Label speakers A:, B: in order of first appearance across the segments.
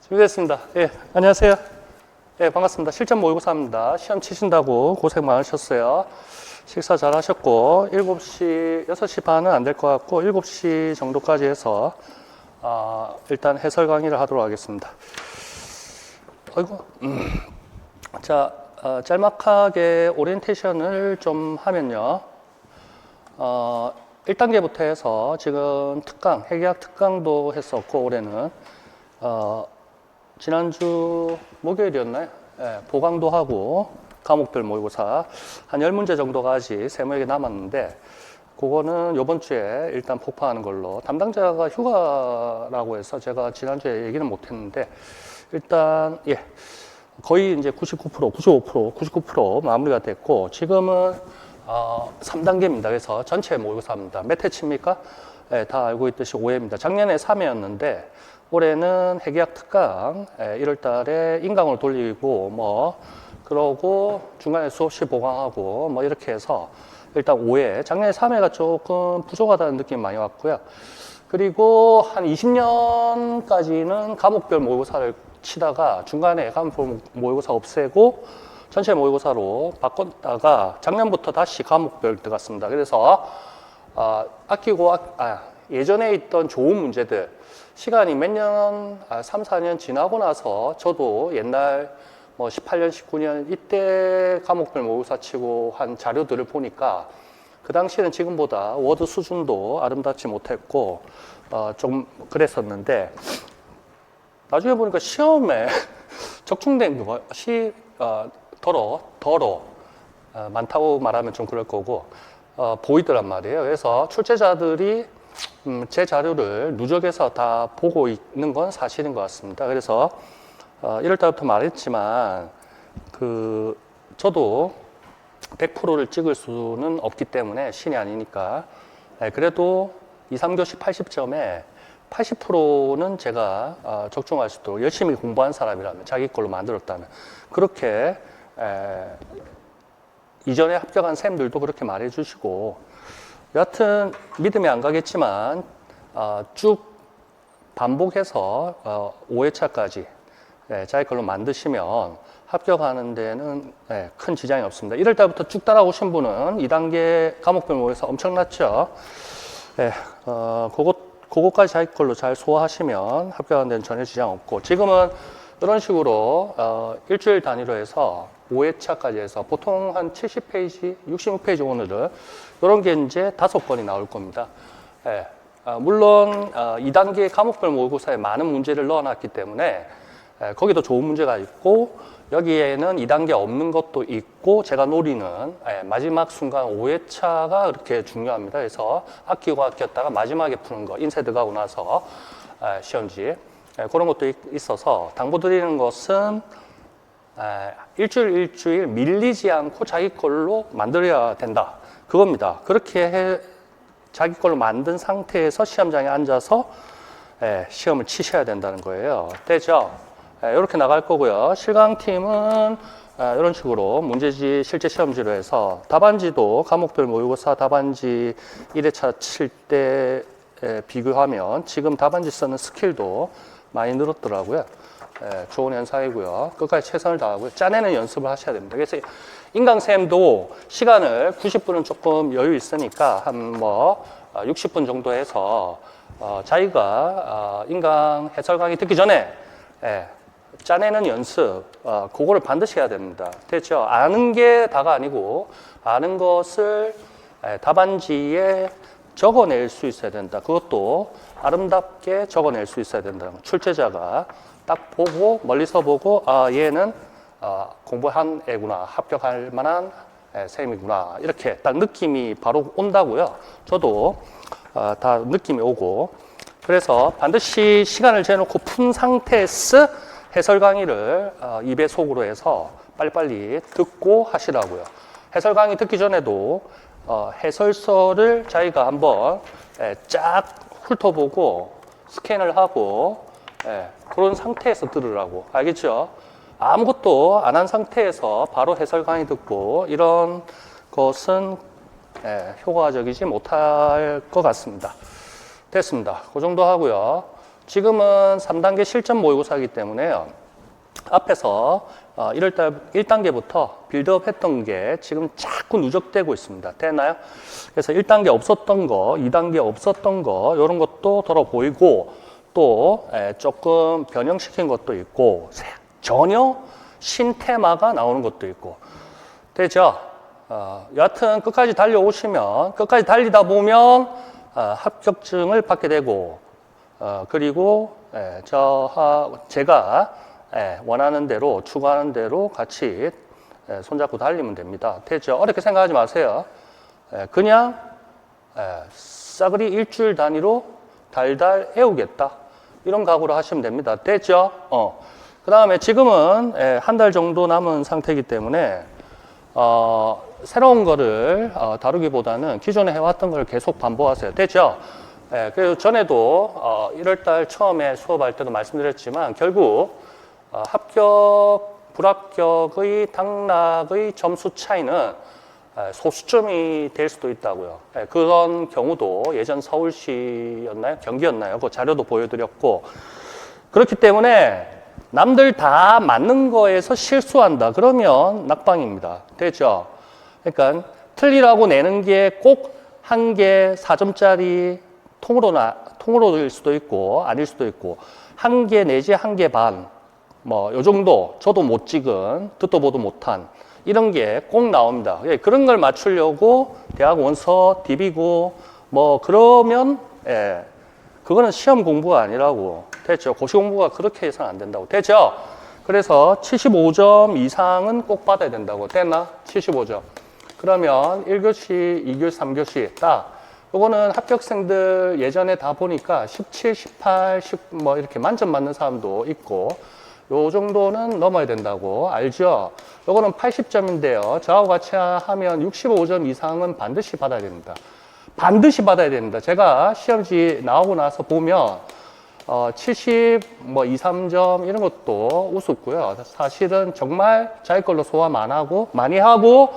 A: 준비됐습니다. 예, 안녕하세요. 예, 반갑습니다. 실전 모의고사입니다. 시험 치신다고 고생 많으셨어요. 식사 잘 하셨고, 7시, 6시 반은 안 될 것 같고, 7시 정도까지 해서, 일단 해설 강의를 하도록 하겠습니다. 아이고, 자, 짤막하게 오리엔테이션을 좀 하면요. 1단계부터 해서 지금 특강, 핵의학 특강도 했었고, 올해는, 지난주 목요일이었나요? 예, 보강도 하고 과목별 모의고사 한 10문제 정도가 아직 세모에게 남았는데 그거는 이번 주에 일단 폭파하는 걸로 담당자가 휴가라고 해서 제가 지난주에 얘기는 못했는데 일단 예 거의 이제 99% 마무리가 됐고 지금은 3단계입니다. 그래서 전체 모의고사입니다. 몇 회치입니까? 예, 다 알고 있듯이 5회입니다. 작년에 3회였는데 올해는 핵의학 특강 1월 달에 인강으로 돌리고 뭐 그러고 중간에 수없이 보강하고 뭐 이렇게 해서 일단 5회 작년에 3회가 조금 부족하다는 느낌이 많이 왔고요. 그리고 한 20년까지는 과목별 모의고사를 치다가 중간에 과목별 모의고사 없애고 전체 모의고사로 바꿨다가 작년부터 다시 과목별 들어갔습니다. 그래서 예전에 있던 좋은 문제들 시간이 몇 년, 3, 4년 지나고 나서 저도 옛날 뭐 18년, 19년 이때 과목별 모의고사 치고 한 자료들을 보니까 그 당시에는 지금보다 워드 수준도 아름답지 못했고 좀 그랬었는데 나중에 보니까 시험에 적중된 것이 많다고 말하면 좀 그럴 거고 보이더란 말이에요. 그래서 출제자들이 제 자료를 누적해서 다 보고 있는 건 사실인 것 같습니다. 그래서 1월 달부터 말했지만 저도 100%를 찍을 수는 없기 때문에 신이 아니니까 그래도 2, 3교시 80점에 80%는 제가 적중할 수 있도록 열심히 공부한 사람이라면 자기 걸로 만들었다면 그렇게 이전에 합격한 쌤들도 그렇게 말해주시고 여하튼 믿음이 안 가겠지만 쭉 반복해서 5회차까지 자기 걸로 만드시면 합격하는 데는 큰 지장이 없습니다. 1월 달부터 쭉 따라오신 분은 2단계 과목별 모의고사 엄청났죠. 그것까지 자기 걸로 잘 소화하시면 합격하는 데는 전혀 지장 없고 지금은 이런 식으로 일주일 단위로 해서 5회차까지 해서 보통 한 70페이지, 66페이지 오늘은 이런 게 이제 5건이 나올 겁니다. 물론 2단계 과목별 모의고사에 많은 문제를 넣어놨기 때문에 거기도 좋은 문제가 있고 여기에는 2단계 없는 것도 있고 제가 노리는 마지막 순간 5회차가 그렇게 중요합니다. 그래서 아꼈다가 마지막에 푸는 거, 인쇄 들어가고 나서 시험지 그런 것도 있어서 당부드리는 것은 일주일 밀리지 않고 자기 걸로 만들어야 된다. 그겁니다. 그렇게 자기 걸로 만든 상태에서 시험장에 앉아서 시험을 치셔야 된다는 거예요. 되죠? 이렇게 나갈 거고요. 실강팀은 이런 식으로 문제지 실제 시험지로 해서 답안지도 과목별 모의고사 답안지 1회차 칠 때 비교하면 지금 답안지 쓰는 스킬도 많이 늘었더라고요. 좋은 현상이고요. 끝까지 최선을 다하고요. 짜내는 연습을 하셔야 됩니다. 그래서 인강쌤도 시간을 90분은 조금 여유 있으니까 한 60분 정도 해서 자기가 인강 해설 강의 듣기 전에 짜내는 연습 그거를 반드시 해야 됩니다. 됐죠? 아는 게 다가 아니고 아는 것을 답안지에 적어낼 수 있어야 된다. 그것도 아름답게 적어낼 수 있어야 된다는 거. 출제자가 딱 보고 멀리서 보고 얘는 공부한 애구나 합격할 만한 쌤이구나 이렇게 딱 느낌이 바로 온다고요. 저도 다 느낌이 오고 그래서 반드시 시간을 재놓고 푼 상태에서 해설 강의를 2배속으로 해서 빨리빨리 듣고 하시라고요. 해설 강의 듣기 전에도 해설서를 자기가 한번 쫙 훑어보고 스캔을 하고 그런 상태에서 들으라고. 알겠죠? 아무것도 안 한 상태에서 바로 해설 강의 듣고 이런 것은 효과적이지 못할 것 같습니다. 됐습니다. 그 정도 하고요. 지금은 3단계 실전 모의고사이기 때문에요. 앞에서 1단계부터 빌드업 했던 게 지금 자꾸 누적되고 있습니다. 됐나요? 그래서 1단계 없었던 거, 2단계 없었던 거, 이런 것도 돌아 보이고, 또 조금 변형시킨 것도 있고, 전혀 신테마가 나오는 것도 있고. 되죠? 여하튼 끝까지 달려오시면, 끝까지 달리다 보면 합격증을 받게 되고, 그리고 제가 원하는 대로, 추구하는 대로 같이 손잡고 달리면 됩니다. 됐죠? 어렵게 생각하지 마세요. 그냥 싸그리 일주일 단위로 달달 애우겠다. 이런 각오로 하시면 됩니다. 됐죠? 그 다음에 지금은 한 달 정도 남은 상태이기 때문에 새로운 거를 다루기보다는 기존에 해왔던 걸 계속 반복하세요. 됐죠? 그래서 전에도 1월달 처음에 수업할 때도 말씀드렸지만 결국 합격, 불합격의 당락의 점수 차이는 소수점이 될 수도 있다고요. 그런 경우도 예전 서울시였나요? 경기였나요? 그 자료도 보여드렸고, 그렇기 때문에 남들 다 맞는 거에서 실수한다. 그러면 낙방입니다. 됐죠? 그러니까 틀리라고 내는 게 꼭 한 개 4점짜리 통으로일 수도 있고 아닐 수도 있고, 한 개 내지 한 개 반, 뭐 요 정도, 저도 못 찍은, 듣도 보도 못한 이런 게 꼭 나옵니다. 그런 걸 맞추려고 대학 원서 디비고 뭐 그러면 그거는 시험 공부가 아니라고. 됐죠? 고시 공부가 그렇게 해서는 안 된다고. 됐죠? 그래서 75점 이상은 꼭 받아야 된다고. 됐나? 75점. 그러면 1교시, 2교시, 3교시 딱 요거는 합격생들 예전에 다 보니까 17, 18, 10 뭐 이렇게 만점 맞는 사람도 있고, 요 정도는 넘어야 된다고 알죠? 요거는 80점인데요. 저하고 같이 하면 65점 이상은 반드시 받아야 됩니다. 반드시 받아야 됩니다. 제가 시험지 나오고 나서 보면 70, 뭐 2, 3점 이런 것도 우습고요. 사실은 정말 자기 걸로 소화 많이 하고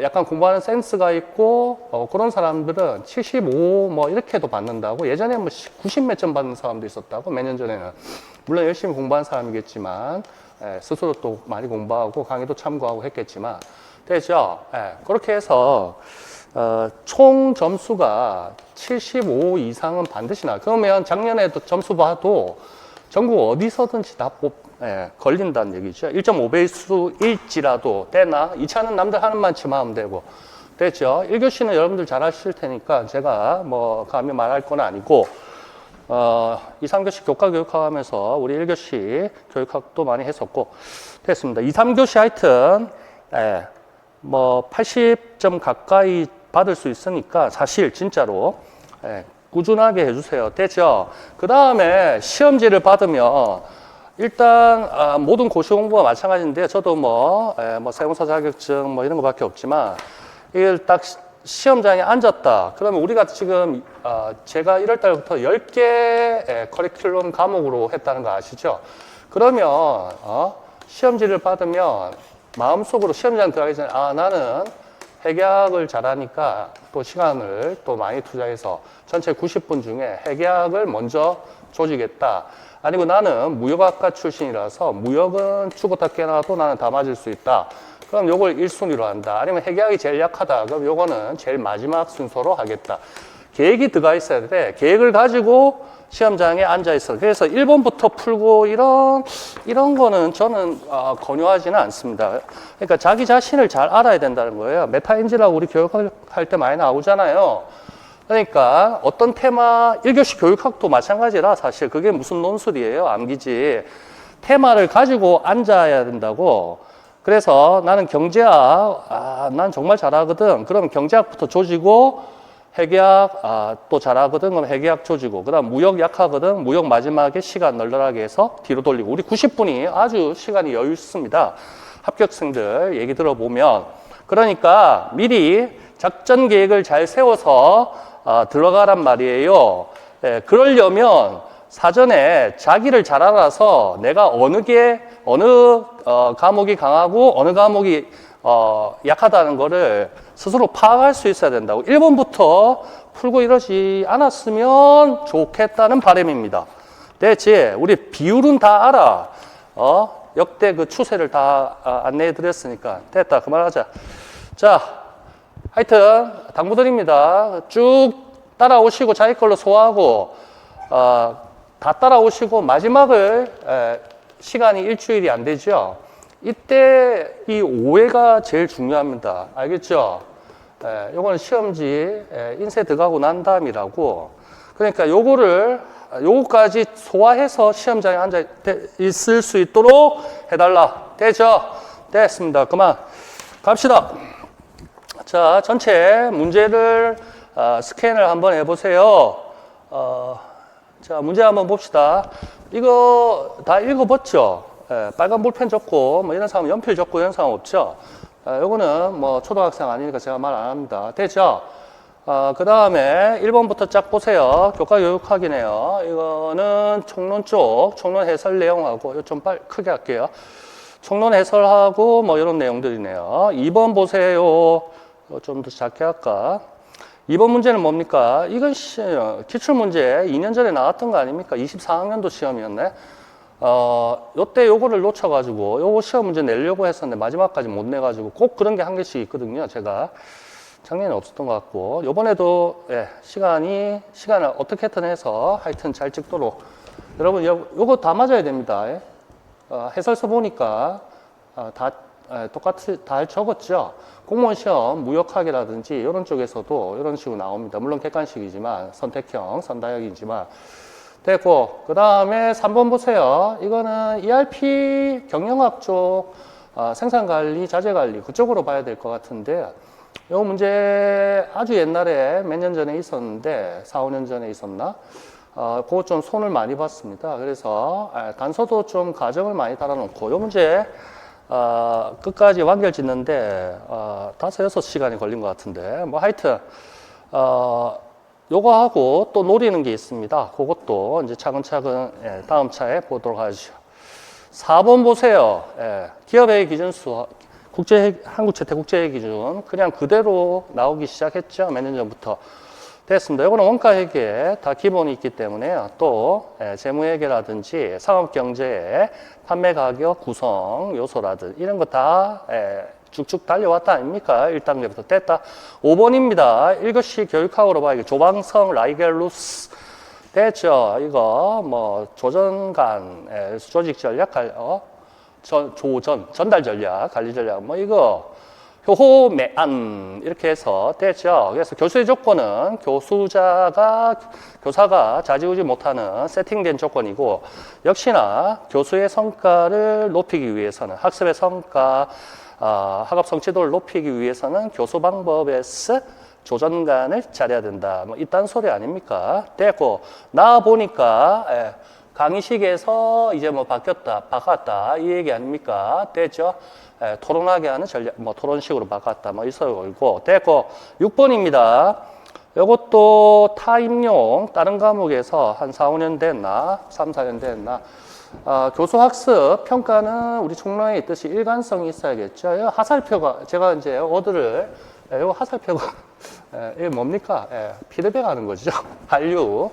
A: 약간 공부하는 센스가 있고 그런 사람들은 75 뭐 이렇게도 받는다고. 예전에 뭐 90 몇 점 받는 사람도 있었다고, 몇 년 전에는. 물론 열심히 공부한 사람이겠지만 스스로 또 많이 공부하고 강의도 참고하고 했겠지만. 되죠? 그렇게 해서 총 점수가 75 이상은 반드시 나. 그러면 작년에도 점수 봐도 전국 어디서든지 다 걸린다는 얘기죠. 1.5배수일지라도 되나? 2차는 남들 하는 만치만 하면 되고. 됐죠? 1교시는 여러분들 잘 하실 테니까 제가 뭐 감히 말할 건 아니고, 2, 3교시 교과 교육하면서 우리 1교시 교육학도 많이 했었고, 됐습니다. 2, 3교시 하여튼, 뭐 80점 가까이 받을 수 있으니까 사실 진짜로 꾸준하게 해주세요. 됐죠? 그 다음에 시험지를 받으면 일단 모든 고시 공부가 마찬가지인데, 저도 뭐 세무사 자격증 뭐 이런 거밖에 없지만 이걸 딱 시험장에 앉았다. 그러면 우리가 지금 제가 1월 달부터 10개 커리큘럼 과목으로 했다는 거 아시죠? 그러면 시험지를 받으면 마음속으로 시험장 들어가기 전에 나는 회계학을 잘하니까 또 시간을 또 많이 투자해서 전체 90분 중에 회계학을 먼저 조지겠다. 아니고 나는 무역학과 출신이라서 무역은 죽었다 깨어나도 나는 다 맞을 수 있다. 그럼 요걸 1순위로 한다. 아니면 회계학이 제일 약하다. 그럼 요거는 제일 마지막 순서로 하겠다. 계획이 들어가 있어야 돼. 계획을 가지고 시험장에 앉아 있어. 그래서 1번부터 풀고 이런 거는 저는 권유하지는 않습니다. 그러니까 자기 자신을 잘 알아야 된다는 거예요. 메타인지라고 우리 교육할 때 많이 나오잖아요. 그러니까 어떤 테마, 1교시 교육학도 마찬가지라 사실 그게 무슨 논술이에요. 암기지. 테마를 가지고 앉아야 된다고. 그래서 나는 경제학, 난 정말 잘하거든. 그럼 경제학부터 조지고, 회계학 또 잘하거든. 그럼 회계학 조지고, 그 다음 무역 약하거든. 무역 마지막에 시간 널널하게 해서 뒤로 돌리고. 우리 90분이 아주 시간이 여유 있습니다. 합격생들 얘기 들어보면. 그러니까 미리 작전 계획을 잘 세워서 들어가란 말이에요. 그러려면 사전에 자기를 잘 알아서 내가 어느 과목이 강하고 어느 과목이 약하다는 거를 스스로 파악할 수 있어야 된다고. 1번부터 풀고 이러지 않았으면 좋겠다는 바람입니다. 됐지? 우리 비율은 다 알아. 역대 그 추세를 다 안내해 드렸으니까. 됐다. 그만하자. 자, 하여튼, 당부드립니다. 쭉 따라오시고 자기 걸로 소화하고, 다 따라오시고, 마지막을, 시간이 일주일이 안 되죠? 이때 이 오해가 제일 중요합니다. 알겠죠? 요거는 시험지, 인쇄 들어가고 난 다음이라고. 그러니까 요거까지 소화해서 시험장에 앉아 있을 수 있도록 해달라. 되죠? 됐습니다. 그만. 갑시다. 자, 전체 문제를 스캔을 한번 해보세요. 자, 문제 한번 봅시다. 이거 다 읽어봤죠? 빨간 볼펜 줬고, 뭐 이런 사람 연필 줬고 이런 사람 없죠? 요거는 뭐 초등학생 아니니까 제가 말 안 합니다. 됐죠? 그 다음에 1번부터 쫙 보세요. 교과 교육 확인해요. 이거는 총론 쪽, 총론 해설 내용하고, 이거 좀 크게 할게요. 총론 해설하고 뭐 이런 내용들이네요. 2번 보세요. 좀 더 작게 할까? 2번 문제는 뭡니까? 이건 기출문제 2년 전에 나왔던 거 아닙니까? 24학년도 시험이었네. 요때 요거를 놓쳐가지고 요거 시험 문제 내려고 했었는데 마지막까지 못 내가지고 꼭 그런 게 한 개씩 있거든요. 제가 작년에 없었던 것 같고 요번에도 시간을 어떻게든 해서 하여튼 잘 찍도록 여러분 요거 다 맞아야 됩니다. 해설서 보니까 똑같이 다 적었죠. 공무원 시험 무역학이라든지 이런 쪽에서도 이런 식으로 나옵니다. 물론 객관식이지만 선택형 선다형이지만 됐고, 그 다음에 3번 보세요. 이거는 ERP 경영학 쪽 생산관리, 자재관리 그쪽으로 봐야 될 것 같은데 이 문제 아주 옛날에 몇 년 전에 있었는데 4, 5년 전에 있었나? 그거 좀 손을 많이 봤습니다. 그래서 단서도 좀 가정을 많이 달아놓고 이 문제 끝까지 완결 짓는데 5, 6시간이 걸린 것 같은데 뭐 하여튼 요거 하고 또 노리는 게 있습니다. 그것도 이제 차근차근 다음 차에 보도록 하죠. 4번 보세요. 기업회계 기준수 한국재택국제회계 기준 그냥 그대로 나오기 시작했죠. 몇 년 전부터. 됐습니다. 이거는 원가회계 다 기본이 있기 때문에 또 재무회계라든지 상업경제의 판매가격 구성 요소라든지 이런 거 다 쭉쭉 달려왔다 아닙니까? 1단계부터 됐다. 5번입니다. 1교시 교육학으로 봐야 조방성 라이겔루스 됐죠? 이거 뭐 조전간 조직 전략 전달 전략 관리 전략 뭐 이거 효호매안 이렇게 해서 됐죠. 그래서 교수의 조건은 교사가 좌지우지 못하는 세팅된 조건이고 역시나 교수의 성과를 높이기 위해서는 학습의 성과, 학업 성취도를 높이기 위해서는 교수 방법에서 조전간을 잘해야 된다. 뭐 이딴 소리 아닙니까? 됐고 나 보니까 강의식에서 이제 뭐 바꿨다 이 얘기 아닙니까? 됐죠? 토론하게 하는 전략, 뭐 토론식으로 바꿨다, 뭐 있어요. 걸고 됐고 6번입니다. 이것도 타임용 다른 과목에서 한 4, 5년 됐나? 3, 4년 됐나? 교수 학습 평가는 우리 총론에 있듯이 일관성이 있어야겠죠. 하살표가 제가 이제 워드를 이거 하살표가 이게 뭡니까? 피드백 하는 거죠. 한류.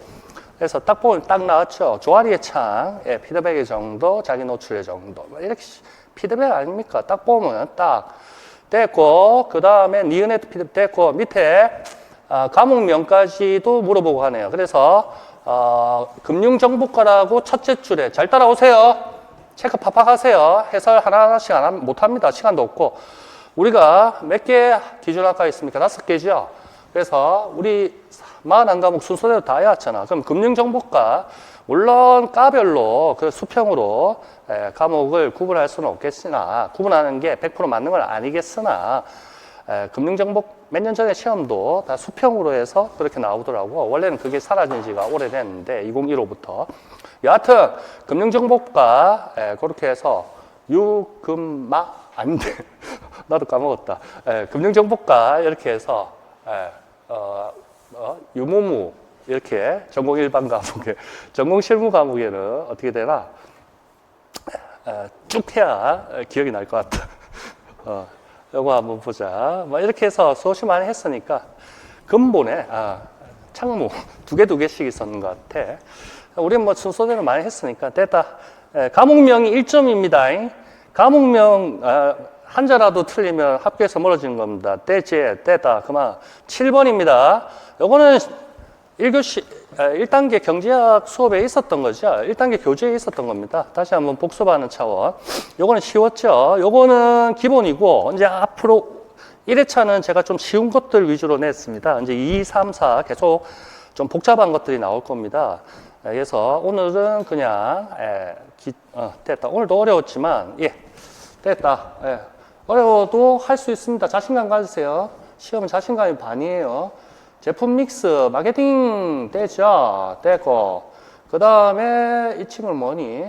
A: 그래서 딱 보면 딱 나왔죠. 조아리의 창, 피드백의 정도, 자기 노출의 정도. 이렇게 피드백 아닙니까? 딱 보면 딱 됐고, 그 다음에 니은헤드 피드백 됐고, 밑에 과목명까지도 물어보고 하네요. 그래서 금융정보과라고 첫째 줄에 잘 따라오세요. 체크 팍팍 하세요. 해설 하나하나씩 못합니다. 시간도 없고. 우리가 몇 개 기준학과 있습니까? 5개죠. 그래서 우리 41과목 순서대로 다 해왔잖아. 그럼 금융정보과 물론 과별로 그 수평으로 과목을 구분할 수는 없겠으나 구분하는 게 100% 맞는 건 아니겠으나 금융정보 몇 년 전에 시험도 다 수평으로 해서 그렇게 나오더라고. 원래는 그게 사라진 지가 오래됐는데 2015부터 여하튼 금융정보과 그렇게 해서 아닌데 나도 까먹었다. 금융정보과 이렇게 해서 유무무 이렇게 전공 일반 과목에 전공 실무 과목에는 어떻게 되나 쭉 해야 기억이 날 것 같다. 요거 한번 보자. 뭐 이렇게 해서 수없이 많이 했으니까 근본에 창모 두 개씩 있었는 것 같아. 우리는 뭐 순서대로 많이 했으니까 됐다. 과목명이 1점입니다. 과목명 한자라도 틀리면 합격에서 멀어지는 겁니다. 됐다. 그만. 7번입니다. 요거는 1단계 경제학 수업에 있었던 거죠. 1단계 교재에 있었던 겁니다. 다시 한번 복습하는 차원. 요거는 쉬웠죠. 요거는 기본이고, 이제 앞으로 1회차는 제가 좀 쉬운 것들 위주로 냈습니다. 이제 2, 3, 4 계속 좀 복잡한 것들이 나올 겁니다. 그래서 오늘은 그냥, 됐다. 오늘도 어려웠지만, 됐다. 어려워도 할 수 있습니다. 자신감 가지세요. 시험은 자신감이 반이에요. 제품 믹스, 마케팅 됐죠? 됐고. 그 다음에 이 친구는 뭐니?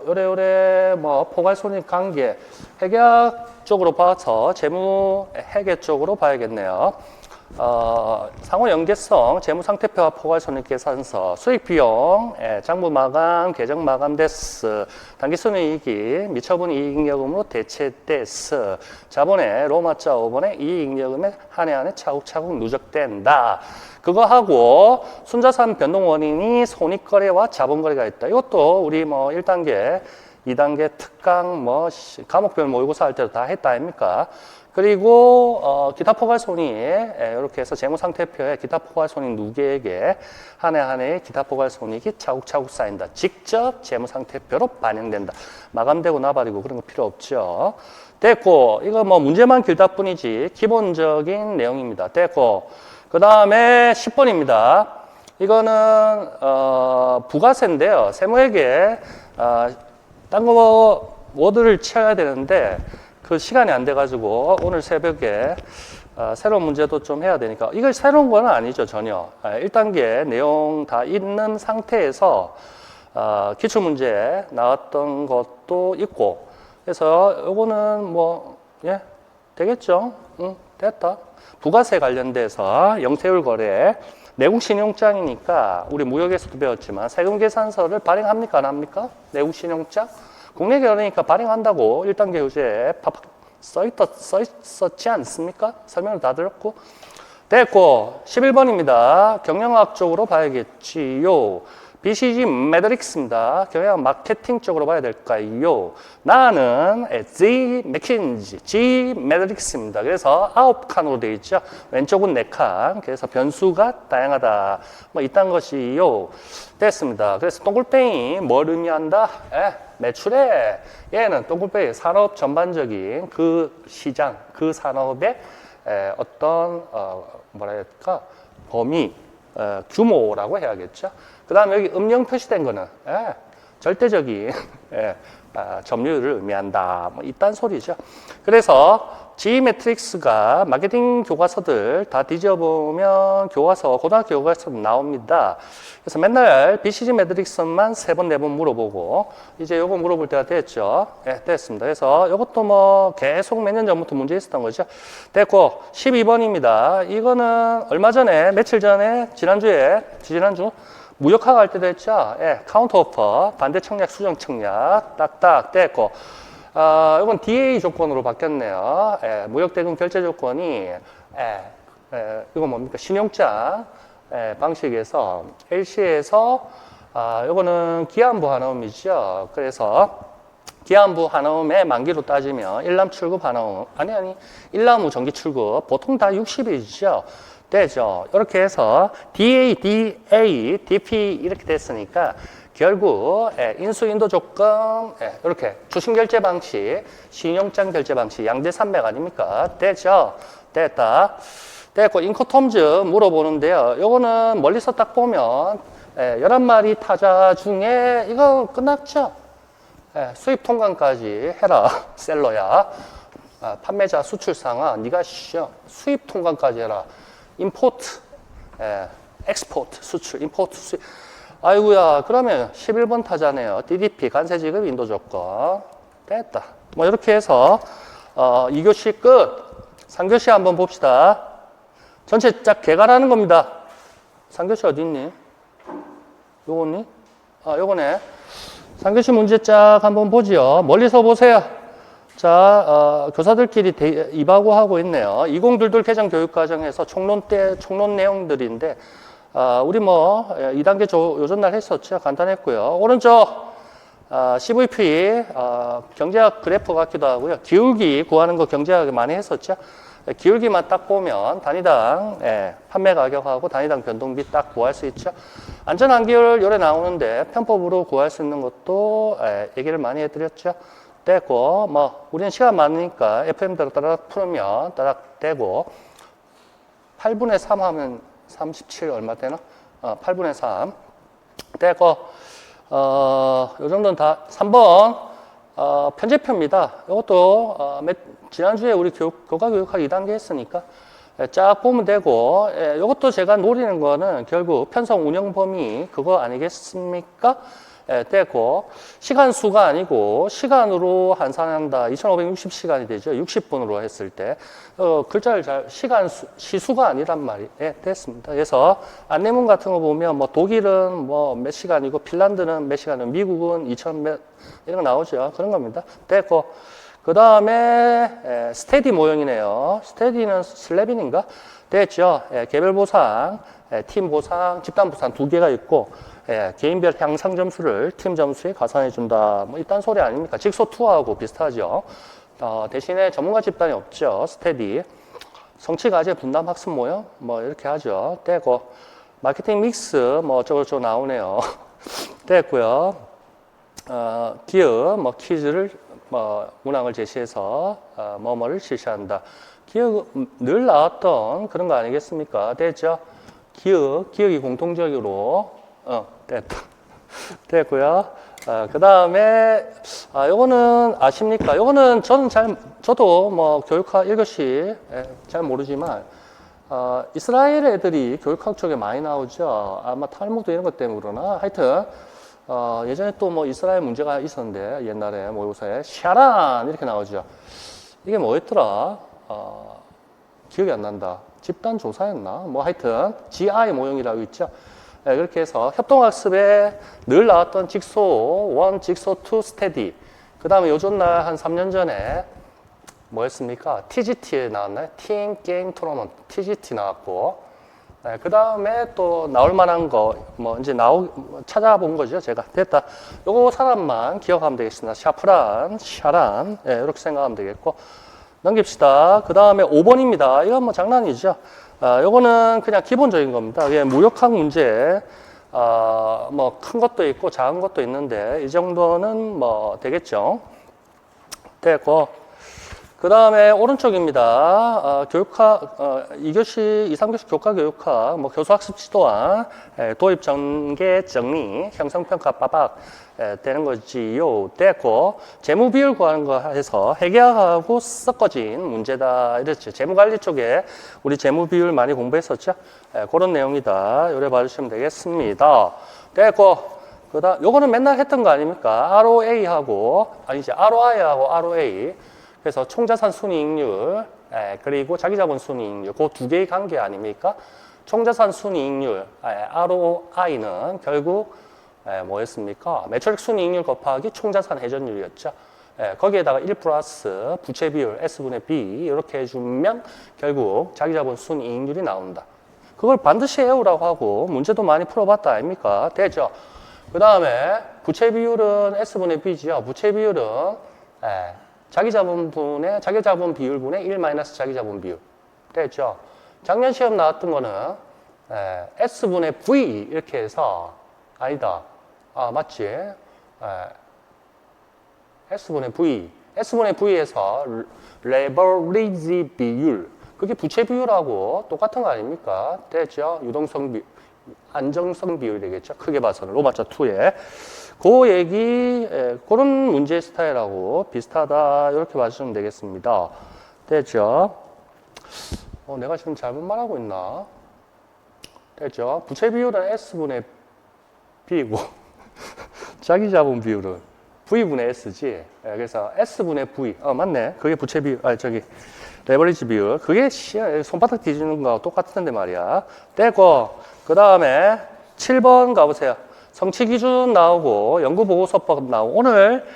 A: 요래 뭐 포괄손익 관계, 회계학 쪽으로 봐서 재무 회계 쪽으로 봐야겠네요. 상호 연계성, 재무상태표와 포괄손익계산서, 수익비용, 장부 마감, 계정 마감 데스, 당기순이익이 미처분 이익잉여금으로 대체데스, 자본의 로마자 5번의 이익잉여금에 한 해 차곡차곡 누적된다. 그거 하고 순자산 변동 원인이 손익거래와 자본거래가 있다. 이것도 우리 뭐 1단계, 2단계 특강 뭐 과목별 모의고사 할 때도 다 했다 아닙니까? 그리고 기타 포괄손익 이렇게 해서 재무상태표에 기타 포괄손익 누계에게 한 해 한 해의 기타 포괄손익이 차곡차곡 쌓인다. 직접 재무상태표로 반영된다. 마감되고 나발이고 그런 거 필요 없죠. 됐고 이거 뭐 문제만 길다 뿐이지 기본적인 내용입니다. 됐고 그 다음에 10번입니다. 이거는 부가세인데요. 세무회계 딴 거 워드를 쳐야 되는데 그 시간이 안 돼가지고 오늘 새벽에 새로운 문제도 좀 해야 되니까 이걸 새로운 건 아니죠 전혀. 1단계 내용 다 있는 상태에서 기출문제 나왔던 것도 있고 그래서 요거는 뭐 되겠죠? 됐다. 부가세 관련돼서 영세율 거래 내국 신용장이니까 우리 무역에서도 배웠지만 세금 계산서를 발행합니까 안 합니까? 내국 신용장? 국내 결혼이니까 발행한다고 1단계 교재에 써 있었지 않습니까? 설명을 다 들었고. 됐고, 11번입니다. 경영학 쪽으로 봐야겠지요. BCG 매트릭스입니다. 경영학 마케팅 쪽으로 봐야 될까요? 나는 G 맥킨지, G 매트릭스입니다. 그래서 9칸으로 되어 있죠. 왼쪽은 4칸. 그래서 변수가 다양하다. 뭐 이딴 것이요. 됐습니다. 그래서 동글뱅이 뭘 의미한다? 매출에 얘는 동글뱅이 산업 전반적인 그 시장, 그 산업의 어떤 뭐랄까 범위, 규모라고 해야겠죠. 그 다음에 여기 음영 표시된 거는 절대적인 점유율을 의미한다. 뭐 이딴 소리죠. 그래서 G 매트릭스가 마케팅 교과서들 다 뒤져보면 교과서, 고등학교 교과서 나옵니다. 그래서 맨날 BCG 매트릭스만 3번, 4번 물어보고 이제 요거 물어볼 때가 됐죠. 됐습니다. 그래서 요것도 뭐 계속 몇 년 전부터 문제 있었던 거죠. 됐고 12번입니다. 이거는 얼마 전에, 며칠 전에, 지난주 무역학 할 때도 했죠. 카운터 오퍼, 반대 청약, 수정 청약, 딱딱 됐고. 이건 DA 조건으로 바뀌었네요. 무역 대금 결제 조건이, 이건 뭡니까? 신용장 방식에서, LC에서, 이거는 기한부 한화음이죠. 그래서, 기한부 한화음의 만기로 따지면, 일남 출급 한화음, 일남 후 정기 출급, 보통 다 60일이죠. 되죠. 이렇게 해서 DA, DA, DP 이렇게 됐으니까 결국 인수 인도 조건 이렇게 주식 결제 방식, 신용장 결제 방식 양대 산맥 아닙니까? 되죠. 됐다. 됐고 인코텀즈 물어보는데요. 요거는 멀리서 딱 보면 11마리 타자 중에 이거 끝났죠. 수입 통관까지 해라. 셀러야. 판매자 수출 상하 네가 수입 통관까지 해라. 임포트, 엑스포트, 수출, 임포트, 수입. 아이고야, 그러면 11번 타자네요. DDP, 관세지급 인도조건. 됐다. 뭐, 이렇게 해서, 2교시 끝. 3교시 한번 봅시다. 전체 쫙 개괄하는 겁니다. 3교시 어디 있니? 요거니? 요거네. 3교시 문제 쫙 한번 보지요. 멀리서 보세요. 자, 교사들끼리 이바고 하고 있네요. 2022 개정 교육과정에서 총론 내용들인데, 우리 뭐 2단계 요전날 했었죠. 간단했고요. 오른쪽 CVP 경제학 그래프 같기도 하고요. 기울기 구하는 거 경제학 많이 했었죠. 기울기만 딱 보면 단위당 판매 가격하고 단위당 변동비 딱 구할 수 있죠. 안전한기율 요래 나오는데 편법으로 구할 수 있는 것도 얘기를 많이 해드렸죠. 되고 뭐 우리는 시간 많으니까 FM대로 따닥 풀으면 따닥 되고 8분의 3 하면 37 얼마 되나? 8분의 3 되고 요 정도는 다 3번 편제표입니다. 이것도 지난주에 우리 교과 교육학 2단계 했으니까 쫙 보면 되고 이것도 제가 노리는 거는 결국 편성 운영 범위 그거 아니겠습니까? 되고 시간 수가 아니고 시간으로 환산한다. 2560시간이 되죠. 60분으로 했을 때 글자를 시간 시수가 아니란 말이 됐습니다. 그래서 안내문 같은 거 보면 뭐 독일은 뭐 몇 시간이고 핀란드는 몇 시간이고 미국은 2000 몇 이런 거 나오죠. 그런 겁니다. 됐고 그 다음에 스테디 모형이네요. 스테디는 슬래빈인가? 됐죠. 개별 보상, 팀 보상, 집단 보상 두 개가 있고 개인별 향상 점수를 팀 점수에 가산해 준다. 뭐 이딴 소리 아닙니까? 직소2하고 비슷하죠. 대신에 전문가 집단이 없죠. 스테디. 성취 과제 분담 학습 모형 뭐 이렇게 하죠. 되고 마케팅 믹스 뭐 어쩌고저쩌고 나오네요. 됐고요. 기업 뭐 퀴즈를 뭐 문항을 제시해서 뭐뭐를 실시한다. 기억 늘 나왔던 그런 거 아니겠습니까? 됐죠? 기억이 공통적으로 됐다. 됐고요. 그 다음에 요거는 아십니까? 요거는 저도 뭐 교육학 1교시 잘 모르지만 이스라엘 애들이 교육학 쪽에 많이 나오죠. 아마 탈무드 이런 것 때문에 그러나 하여튼 예전에 또 뭐 이스라엘 문제가 있었는데 옛날에 모의고사에 샤란 이렇게 나오죠. 이게 뭐였더라? 기억이 안 난다. 집단 조사였나? 뭐 하여튼 GI 모형이라고 있죠. 그렇게 해서 협동학습에 늘 나왔던 직소 1, 직소 2 스테디. 그 다음에 요즘날 한 3년 전에 뭐였습니까? TGT에 나왔나요? 팀 게임 토너먼트 TGT 나왔고 그 다음에 또 나올 만한 거, 뭐, 이제 찾아본 거죠, 제가. 됐다. 요거 사람만 기억하면 되겠습니다. 샤란. 이렇게 생각하면 되겠고. 넘깁시다. 그 다음에 5번입니다. 이건 뭐 장난이죠. 요거는 그냥 기본적인 겁니다. 무역학 문제, 뭐, 큰 것도 있고 작은 것도 있는데, 이 정도는 뭐, 되겠죠. 되고. 그 다음에 오른쪽입니다. 교육학, 2교시, 2, 3교시 교과 교육학, 뭐 교수학습 지도안, 도입 전개 정리, 형성평가 빠박 되는 거지요. 됐고, 재무 비율 구하는 거 해서 회계학하고 섞어진 문제다. 이랬죠. 재무관리 쪽에 우리 재무 비율 많이 공부했었죠. 그런 내용이다. 요래 봐주시면 되겠습니다. 됐고, 그 다음, 요거는 맨날 했던 거 아닙니까? ROA하고, 아니지, ROI하고 ROA. 그래서 총자산 순이익률, 그리고 자기자본 순이익률, 그 두 개의 관계 아닙니까? 총자산 순이익률, ROI는 결국 뭐였습니까? 매출액 순이익률 곱하기 총자산 회전율이었죠. 거기에다가 1 플러스 부채 비율, S분의 B 이렇게 해주면 결국 자기자본 순이익률이 나온다. 그걸 반드시 외우라고 하고 문제도 많이 풀어봤다 아닙니까? 되죠? 그 다음에 부채 비율은 S분의 B지요. 부채 비율은 자기자본 비율분의 1 마이너스 자기자본 비율. 됐죠? 작년 시험 나왔던 거는 S분의 V 이렇게 해서 아니다. 맞지? S분의 V. S분의 V에서 레버리지 비율. 그게 부채 비율하고 똑같은 거 아닙니까? 됐죠? 유동성 비율. 안정성 비율이 되겠죠? 크게 봐서는 로마자 2에. 그 얘기, 그런 문제 스타일하고 비슷하다. 이렇게 봐주시면 되겠습니다. 됐죠? 내가 지금 잘못 말하고 있나? 됐죠? 부채 비율은 S분의 B고, 자기자본 비율은 V분의 S지. 그래서 S분의 V. 맞네. 그게 부채 비율, 레버리지 비율. 그게 손바닥 뒤지는 거하고 똑같은데 말이야. 됐고, 그 다음에 7번 가보세요. 성취 기준 나오고 연구보고서법 나오고 오늘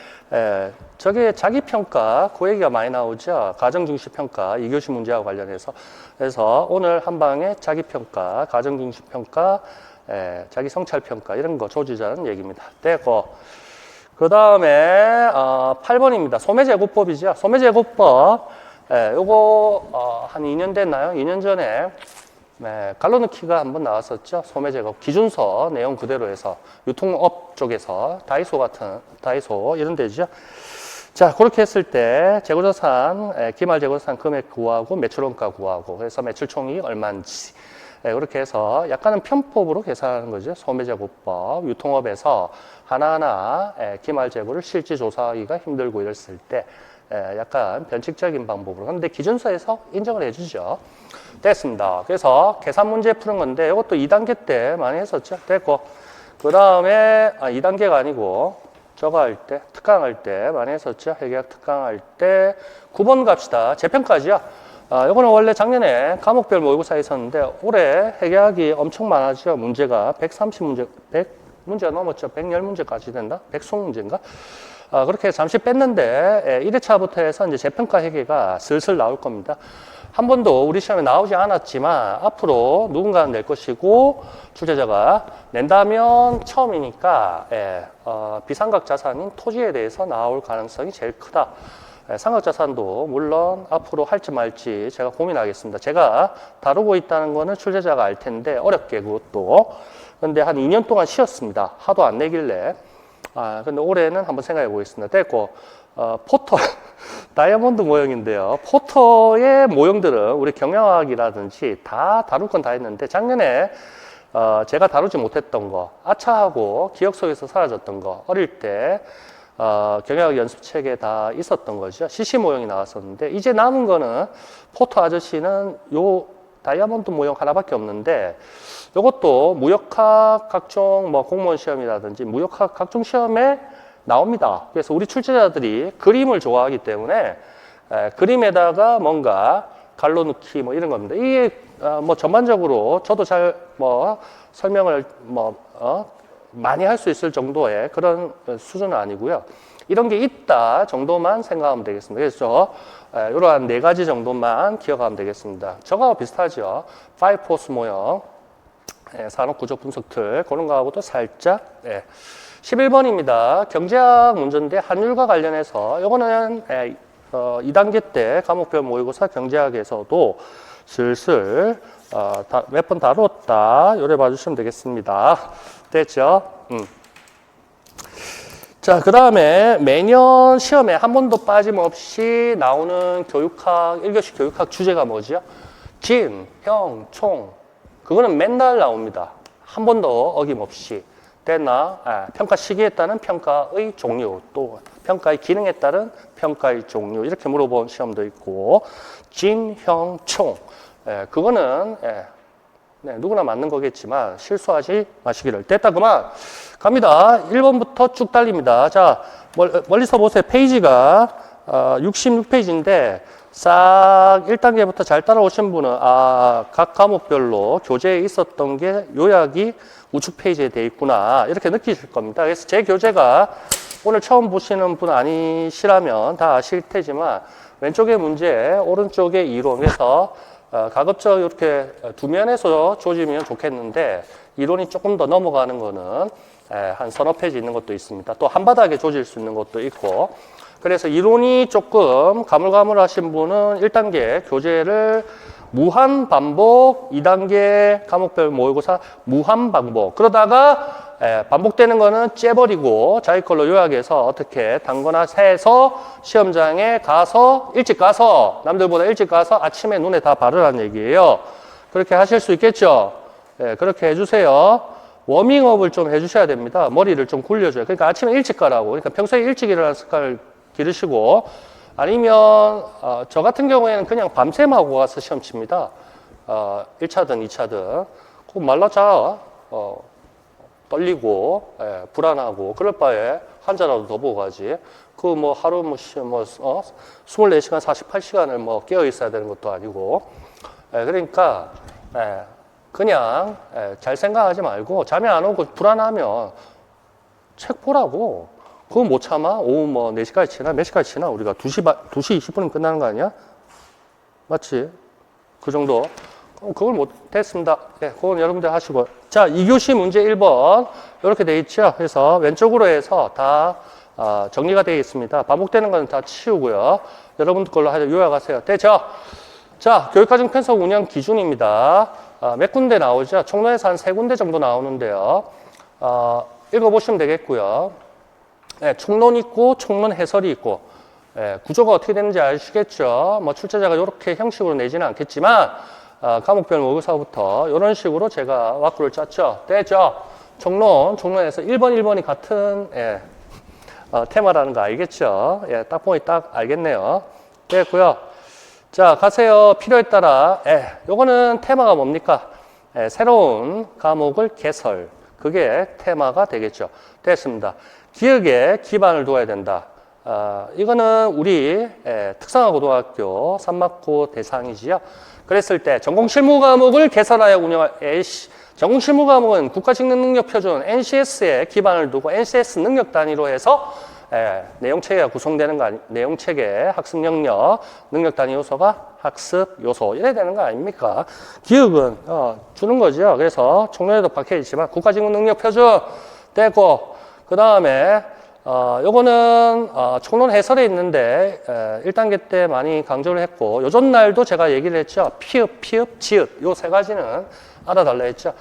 A: 저게 자기평가 그 얘기가 많이 나오죠. 가정중시평가 2교시 문제와 관련해서. 그래서 오늘 한 방에 자기평가, 가정중시평가, 자기 성찰평가 이런 거 조지자는 얘기입니다. 되고 그 다음에 8번입니다. 소매제고법이죠. 소매제고법 요거 한 2년 됐나요? 2년 전에 갈로누키가 한번 나왔었죠. 소매제곱 기준서 내용 그대로 해서 유통업 쪽에서 다이소 이런 데죠. 자, 그렇게 했을 때 재고자산, 기말 재고자산 금액 구하고 매출원가 구하고 그래서 매출총이 얼마인지 그렇게 해서 약간은 편법으로 계산하는 거죠. 소매제고법 유통업에서 하나하나 기말 재고를 실제 조사하기가 힘들고 이랬을 때 약간 변칙적인 방법으로. 그런데 기준서에서 인정을 해주죠. 됐습니다. 그래서 계산 문제 푸는 건데 이것도 2단계 때 많이 했었죠. 됐고 그 다음에 2단계가 아니고 저거 할 때, 특강할 때 많이 했었죠. 회계학 특강할 때 9번 갑시다. 재평가지요. 이거는 원래 작년에 과목별 모의고사에 있었는데 올해 회계학이 엄청 많아지죠. 문제가 130문제, 100문제가 넘었죠. 110문제까지 된다? 120문제인가? 그렇게 잠시 뺐는데 1회차부터 해서 이제 재평가 회계가 슬슬 나올 겁니다. 한 번도 우리 시험에 나오지 않았지만 앞으로 누군가는 낼 것이고 출제자가 낸다면 처음이니까 비상각 자산인 토지에 대해서 나올 가능성이 제일 크다. 상각 자산도 물론 앞으로 할지 말지 제가 고민하겠습니다. 제가 다루고 있다는 거는 출제자가 알 텐데 어렵게 그것도. 근데 한 2년 동안 쉬었습니다. 하도 안 내길래. 근데 올해는 한번 생각해 보겠습니다. 됐고, 포터, 다이아몬드 모형인데요. 포터의 모형들은 우리 경영학이라든지 다 다룰 건 다 했는데, 작년에, 제가 다루지 못했던 거, 아차하고 기억 속에서 사라졌던 거, 어릴 때, 경영학 연습책에 다 있었던 거죠. CC 모형이 나왔었는데, 이제 남은 거는 포터 아저씨는 요 다이아몬드 모형 하나밖에 없는데, 이것도 무역학 각종 뭐 공무원 시험이라든지 무역학 각종 시험에 나옵니다. 그래서 우리 출제자들이 그림을 좋아하기 때문에 그림에다가 뭔가 갈로누키 뭐 이런 겁니다. 이게 뭐 전반적으로 저도 잘 뭐 설명을 많이 할 수 있을 정도의 그런 수준은 아니고요. 이런 게 있다 정도만 생각하면 되겠습니다. 그래서 이러한 4가지 정도만 기억하면 되겠습니다. 저거하고 비슷하죠. 5포스 모형. 산업구조 분석틀 그런 거하고도 살짝 11번입니다. 경제학 문제인데 환율과 관련해서 이거는 2단계 때 과목별 모의고사 경제학에서도 슬슬 몇 번 다뤘다 요래 봐주시면 되겠습니다. 됐죠? 자, 그 다음에 매년 시험에 한 번도 빠짐없이 나오는 교육학 1교시 교육학 주제가 뭐죠? 진, 형, 총 그거는 맨날 나옵니다. 한 번도 어김없이. 됐나? 평가 시기에 따른 평가의 종류, 또 평가의 기능에 따른 평가의 종류 이렇게 물어본 시험도 있고 진, 형, 총 그거는 누구나 맞는 거겠지만 실수하지 마시기를. 됐다 그만 갑니다. 1번부터 쭉 달립니다. 자, 멀리서 보세요. 페이지가 66페이지인데 싹 1단계부터 잘 따라오신 분은 각 과목별로 교재에 있었던 게 요약이 우측 페이지에 돼 있구나 이렇게 느끼실 겁니다. 그래서 제 교재가 오늘 처음 보시는 분 아니시라면 다 아실 테지만 왼쪽에 문제, 오른쪽에 이론. 그래서 가급적 이렇게 두 면에서 조지면 좋겠는데 이론이 조금 더 넘어가는 거는 한 서너 페이지 있는 것도 있습니다. 또 한 바닥에 조질 수 있는 것도 있고. 그래서 이론이 조금 가물가물하신 분은 1단계 교재를 무한 반복, 2단계 과목별 모의고사 무한 반복. 그러다가 반복되는 거는 째버리고 자기 걸로 요약해서 어떻게 당거나 세서 시험장에 가서 일찍 가서 남들보다 일찍 가서 아침에 눈에 다 바르라는 얘기예요. 그렇게 하실 수 있겠죠? 그렇게 해주세요. 워밍업을 좀 해주셔야 됩니다. 머리를 좀 굴려줘요. 그러니까 아침에 일찍 가라고. 그러니까 평소에 일찍 일어나는 습관을 기르시고 아니면 저 같은 경우에는 그냥 밤샘하고 가서 시험 칩니다. 1차든 2차든 꼭 말라자 떨리고 불안하고 그럴 바에 한 잔라도 더 보고 가지. 그 뭐 하루 24시간 48시간을 뭐 깨어 있어야 되는 것도 아니고 그러니까 그냥 잘 생각하지 말고 잠이 안 오고 불안하면 책 보라고. 그거 못 참아? 오후 뭐 4시까지 치나? 몇 시까지 치나? 우리가 2시 20분이면 끝나는 거 아니야? 맞지? 그 정도. 그걸 못 됐습니다. 네, 그건 여러분들 하시고. 자, 2교시 문제 1번. 이렇게 돼 있죠? 그래서 왼쪽으로 해서 다 정리가 되어 있습니다. 반복되는 건 다 치우고요. 여러분들 걸로 요약하세요. 됐죠? 자, 교육과정 편성 운영 기준입니다. 몇 군데 나오죠? 총론에서 한 3군데 정도 나오는데요. 읽어보시면 되겠고요. 네, 총론 있고, 총론 해설이 있고, 구조가 어떻게 되는지 아시겠죠? 뭐 출제자가 이렇게 형식으로 내지는 않겠지만, 과목별 모의고사부터 이런 식으로 제가 왁구를 짰죠. 됐죠? 총론에서 1번, 1번이 같은, 테마라는 거 알겠죠? 딱 보니 딱 알겠네요. 됐고요. 자, 가세요. 필요에 따라. 요거는 테마가 뭡니까? 새로운 과목을 개설. 그게 테마가 되겠죠. 됐습니다. 기억에 기반을 두어야 된다. 이거는 우리 특성화고등학교 산막고 대상이지요. 그랬을 때 전공 실무 과목을 개설하여 운영할 전공 실무 과목은 국가직능능력표준 NCS에 기반을 두고 NCS 능력 단위로 해서 내용체계가 구성되는 거 내용체계, 학습 영역, 능력 단위 요소가 학습 요소 이래야 되는 거 아닙니까? 기억은 주는 거죠. 그래서 총론에도 박혀 있지만 국가직능능력표준 되고 그 다음에 요거는 총론 해설에 있는데 1단계 때 많이 강조를 했고 요전 날도 제가 얘기를 했죠. 피읍, 지읒 요 3가지는 알아달라 했죠.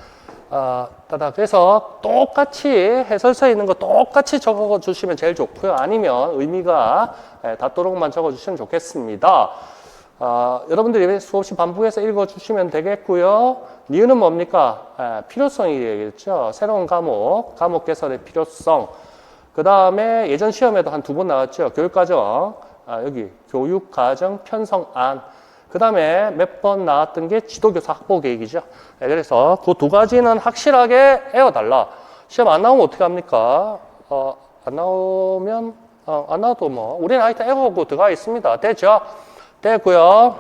A: 그래서 똑같이 해설서에 있는 거 똑같이 적어 주시면 제일 좋고요. 아니면 의미가 닿도록만 적어 주시면 좋겠습니다. 여러분들이 수없이 반복해서 읽어 주시면 되겠고요. 이유는 뭡니까? 필요성이 되겠죠. 새로운 과목 개설의 필요성. 그 다음에 예전 시험에도 한 2번 나왔죠. 교육과정, 여기 교육과정 편성안. 그 다음에 몇 번 나왔던 게 지도교사 확보계획이죠. 그래서 그 2가지는 확실하게 외워달라. 시험 안 나오면 어떻게 합니까? 안 나와도 뭐, 우리는 하여튼 외우고 들어가 있습니다. 됐죠? 됐고요.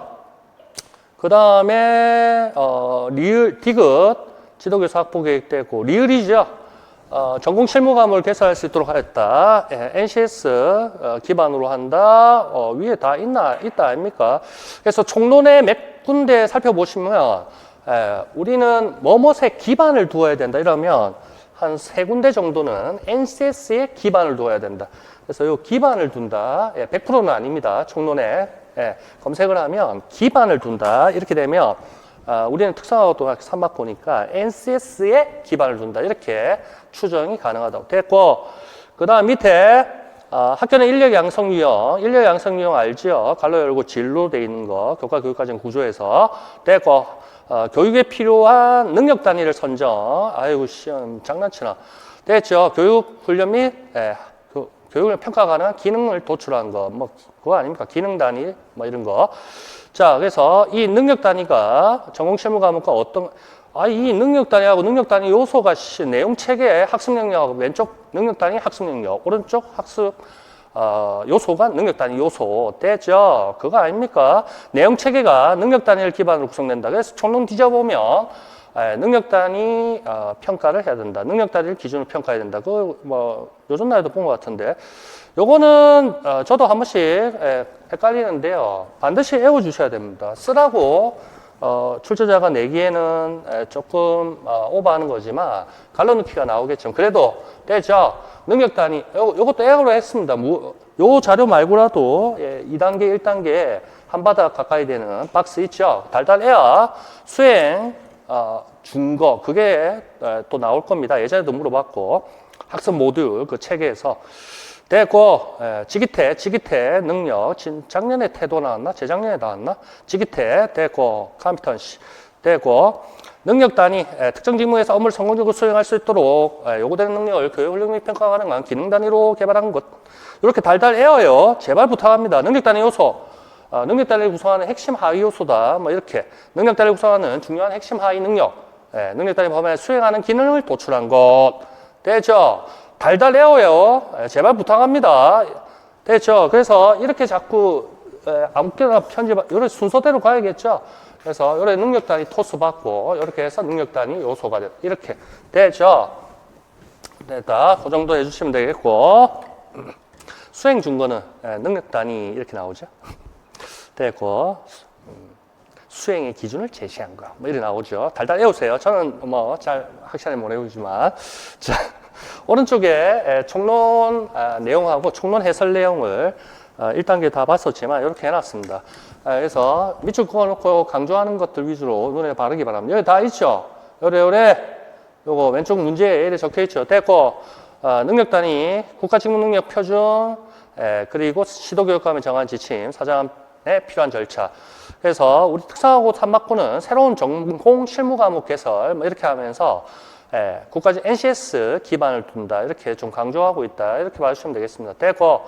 A: 그 다음에, 디귿, 지도교사 확보계획 되고, 리을이죠. 전공 실무 과목을 개설할 수 있도록 하였다. NCS 기반으로 한다. 위에 다 있다 아닙니까? 그래서 총론의 몇 군데 살펴보시면 우리는 뭐뭇에 기반을 두어야 된다 이러면 한 3군데 정도는 NCS에 기반을 두어야 된다. 그래서 이 기반을 둔다. 100%는 아닙니다. 총론에 검색을 하면 기반을 둔다. 이렇게 되면 우리는 특성화고등학교 3막 보니까 NCS에 기반을 둔다. 이렇게 추정이 가능하다고 됐고, 그 다음 밑에 학교는 인력 양성 유형 알죠? 갈로 열고 진로 돼 있는 거 교과 교육과정 구조에서 됐고, 교육에 필요한 능력 단위를 선정. 아이고 시험 장난치나. 됐죠? 교육 훈련 및 교육을 평가 가능한 기능을 도출한 거, 뭐 그거 아닙니까? 기능 단위 뭐 이런 거. 자, 그래서 이 능력 단위가 전공 실무 과목과 이 능력 단위하고 능력 단위 요소가 내용 체계의 학습 영역, 왼쪽 능력 단위 학습 영역, 오른쪽 학습 요소가 능력 단위 요소 되죠. 그거 아닙니까? 내용 체계가 능력 단위를 기반으로 구성된다. 그래서 총론 뒤져보면 능력 단위 평가를 해야 된다. 능력 단위를 기준으로 평가해야 된다. 그거 뭐 요즘 날에도 본 것 같은데. 요거는 저도 한 번씩 헷갈리는데요. 반드시 외워주셔야 됩니다. 쓰라고 출제자가 내기에는 조금 오버하는 거지만 갈라놓기가 나오겠죠. 그래도 되죠. 능력 단위 요것도 에어로 했습니다. 요 자료 말고라도 2단계, 1단계 한 바닥 가까이 되는 박스 있죠. 달달 에어 수행 준거 그게 또 나올 겁니다. 예전에도 물어봤고 학습 모듈 그 체계에서 됐고, 지기태 능력, 작년에 태도 나왔나? 재작년에 나왔나? 지기태 됐고, 컴피턴시 됐고, 능력 단위, 특정 직무에서 업무를 성공적으로 수행할 수 있도록 요구되는 능력을 교육 훈련 및 평가 가능한 기능 단위로 개발한 것. 이렇게 달달 에어요. 제발 부탁합니다. 능력 단위 요소. 능력 단위를 구성하는 핵심 하위 요소다. 뭐 이렇게. 능력 단위를 구성하는 중요한 핵심 하위 능력. 능력 단위 범위에 수행하는 기능을 도출한 것. 됐죠? 달달 에어요. 제발 부탁합니다. 됐죠? 그래서 이렇게 자꾸 아무데나 이런 순서대로 가야겠죠? 그래서 이렇게 능력 단위 토스 받고 이렇게 해서 능력 단위 요소가 이렇게 됐죠? 됐다. 그 정도 해주시면 되겠고. 수행 준거는 능력 단위 이렇게 나오죠. 됐고. 수행의 기준을 제시한 거. 뭐 이렇게 나오죠. 달달 외우세요. 저는 뭐 잘 확실하게 못 외우지만. 자, 오른쪽에 총론 내용하고 총론 해설 내용을 1단계 다 봤었지만 이렇게 해놨습니다. 그래서 밑줄 그어놓고 강조하는 것들 위주로 눈에 바르기 바랍니다. 여기 다 있죠? 요래 요거 왼쪽 문제에 이렇게 적혀있죠? 됐고 능력 단위, 국가직무능력 표준, 그리고 시도교육감이 정한 지침, 사장에 필요한 절차. 그래서 우리 특성화고 3학부는 새로운 전공 실무 과목 개설 뭐 이렇게 하면서 국가직 NCS 기반을 둔다 이렇게 좀 강조하고 있다 이렇게 봐주시면 되겠습니다. 됐고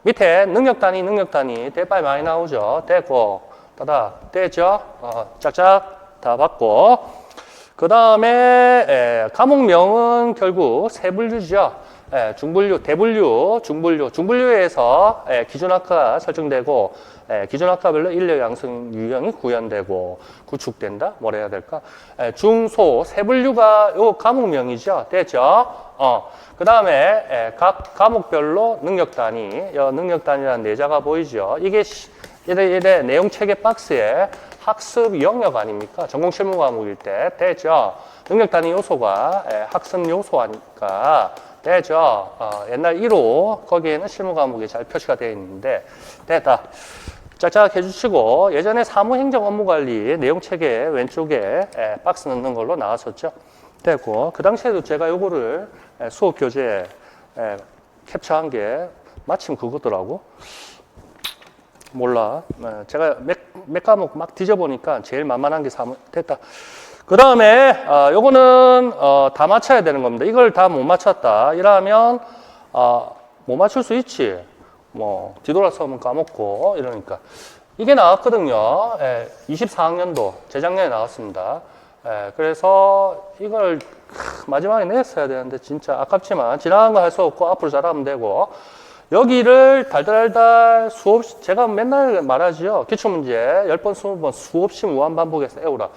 A: 밑에 능력 단위 대빨 많이 나오죠. 됐고 따다 됐죠. 짝짝 다 봤고 그 다음에 과목명은 결국 세 분류죠. 중분류, 대분류, 중분류에서 기준학과가 설정되고 기준학과별로 인력 양성 유형이 구현되고 구축된다. 뭘 해야 될까? 중소, 세 분류가 요 과목명이죠. 됐죠? 그 다음에 각 과목별로 능력 단위, 능력 단위라는 내자가 보이죠. 이게 이래 내용 체계 박스에 학습 영역 아닙니까? 전공 실무 과목일 때 됐죠? 능력 단위 요소가 학습 요소니까 됐죠? 옛날 1호 거기에는 실무 과목이 잘 표시가 되어 있는데 됐다. 짝짝 해주시고 예전에 사무행정 업무관리 내용체계 왼쪽에 박스 넣는 걸로 나왔었죠. 됐고 그 당시에도 제가 요거를 수업 교재에 캡처한 게 마침 그거더라고. 몰라. 제가 몇 과목 막 뒤져보니까 제일 만만한 게 됐다. 그 다음에 요거는 다 맞춰야 되는 겁니다. 이걸 다 못 맞췄다. 이러면 못 맞출 수 있지. 뭐 뒤돌아서면 까먹고 이러니까 이게 나왔거든요. 24학년도 재작년에 나왔습니다. 그래서 이걸 마지막에 냈어야 되는데 진짜 아깝지만 지나간 거 할 수 없고 앞으로 잘하면 되고 여기를 달달달 수없이 제가 맨날 말하지요. 기출문제 10번, 20번 수없이 무한반복해서 외우라.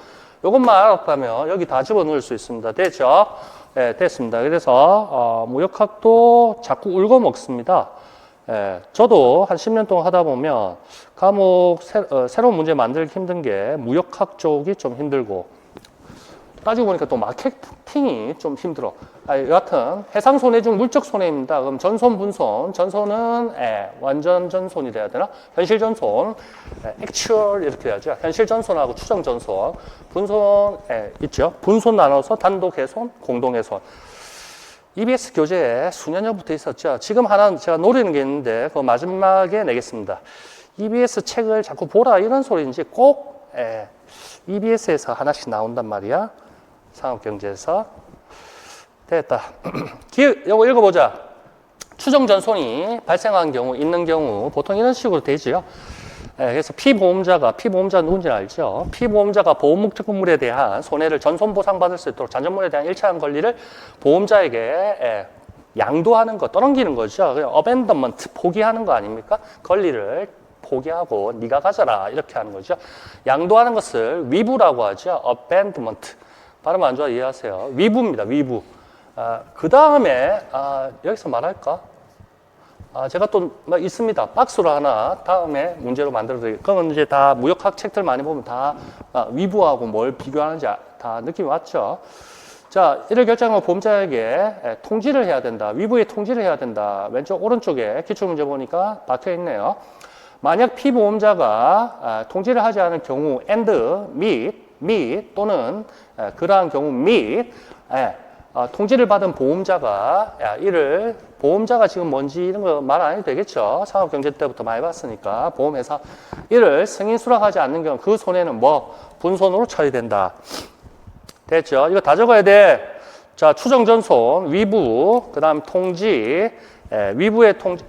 A: 이것만 알았다면 여기 다 집어넣을 수 있습니다. 됐죠? 네, 됐습니다. 그래서 무역학도 자꾸 울고 먹습니다. 저도 한 10년 동안 하다 보면 과목 새로운 문제 만들기 힘든 게 무역학 쪽이 좀 힘들고 따지고 보니까 또 마케팅이 좀 힘들어. 여하튼 해상 손해 중 물적 손해입니다. 그럼 전손, 분손. 전손은 완전 전손이 돼야 되나? 현실 전손, 액츄얼 이렇게 해야죠. 현실 전손하고 추정 전손. 분손 있죠. 분손 나눠서 단독 해손, 공동 해손. EBS 교재에 수년 전부터 있었죠. 지금 하나 제가 노리는 게 있는데 그 마지막에 내겠습니다. EBS 책을 자꾸 보라 이런 소리인지 꼭 EBS에서 하나씩 나온단 말이야. 상업경제에서. 됐다. 요거 읽어보자. 추정 전손이 발생한 경우, 있는 경우 보통 이런 식으로 되지요. 그래서 피보험자 누군지 알죠? 피보험자가 보험 목적 건물에 대한 손해를 전손 보상받을 수 있도록 잔존물에 대한 일차한 권리를 보험자에게 양도하는 거, 떠넘기는 거죠. 그냥 어벤더먼트, 포기하는 거 아닙니까? 권리를 포기하고 네가 가져라 이렇게 하는 거죠. 양도하는 것을 위부라고 하죠. 어벤더먼트. 발음 안 좋아 이해하세요. 위부입니다. 위부. 그 다음에 여기서 말할까? 제가 또 있습니다. 박스로 하나 다음에 문제로 만들어 드릴게요. 그건 이제 다 무역학 책들 많이 보면 다 위부하고 뭘 비교하는지 다 느낌이 왔죠. 자, 이를 결정하고 보험자에게 통지를 해야 된다. 위부에 통지를 해야 된다. 왼쪽 오른쪽에 기출문제 보니까 박혀 있네요. 만약 피보험자가 통지를 하지 않을 경우 and, 및 또는 그러한 경우 및 통지를 받은 보험자가 이를 보험자가 지금 뭔지 이런 거 말 안 해도 되겠죠. 상업경제 때부터 많이 봤으니까 보험회사 이를 승인 수락하지 않는 경우 그 손해는 뭐 분손으로 처리된다. 됐죠? 이거 다 적어야 돼. 자, 추정 전손, 위부, 그다음 통지, 위부의 통지.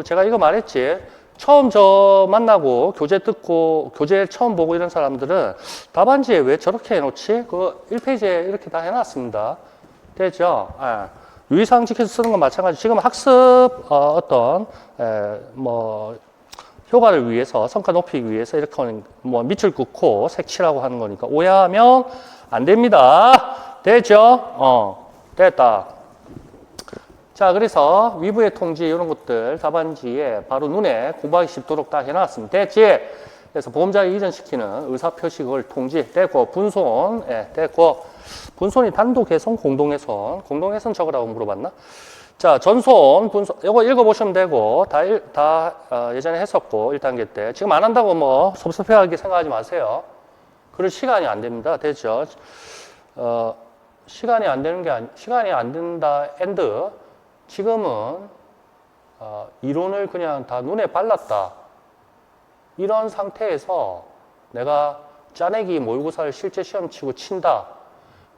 A: 제가 이거 말했지. 처음 저 만나고 교재 듣고 교재 처음 보고 이런 사람들은 답안지에 왜 저렇게 해놓지? 그 1페이지에 이렇게 다 해놨습니다. 됐죠? 유의사항 지켜서 쓰는 건 마찬가지. 지금 학습 효과를 위해서 성과 높이기 위해서 이렇게 뭐 밑줄 긋고 색칠하고 하는 거니까 오해하면 안 됩니다. 됐죠? 됐다. 자, 그래서 위부의 통지 이런 것들 답안지에 바로 눈에 공부하기 쉽도록 딱 해놨습니다. 됐지? 그래서 보험자에 이전시키는 의사표시 그걸 통지 됐고 분손 됐고 분손이 단독훼손 공동훼손 공동훼손 적으라고 물어봤나? 자, 전손, 분손 이거 읽어보시면 되고 다 예전에 했었고 1단계 때 지금 안 한다고 뭐 섭섭해하게 생각하지 마세요. 그럴 시간이 안 됩니다. 됐죠? 시간이 안 되는 게 시간이 안 된다 엔드 지금은 이론을 그냥 다 눈에 발랐다. 이런 상태에서 내가 짜내기 모의고사를 실제 시험 치고 친다.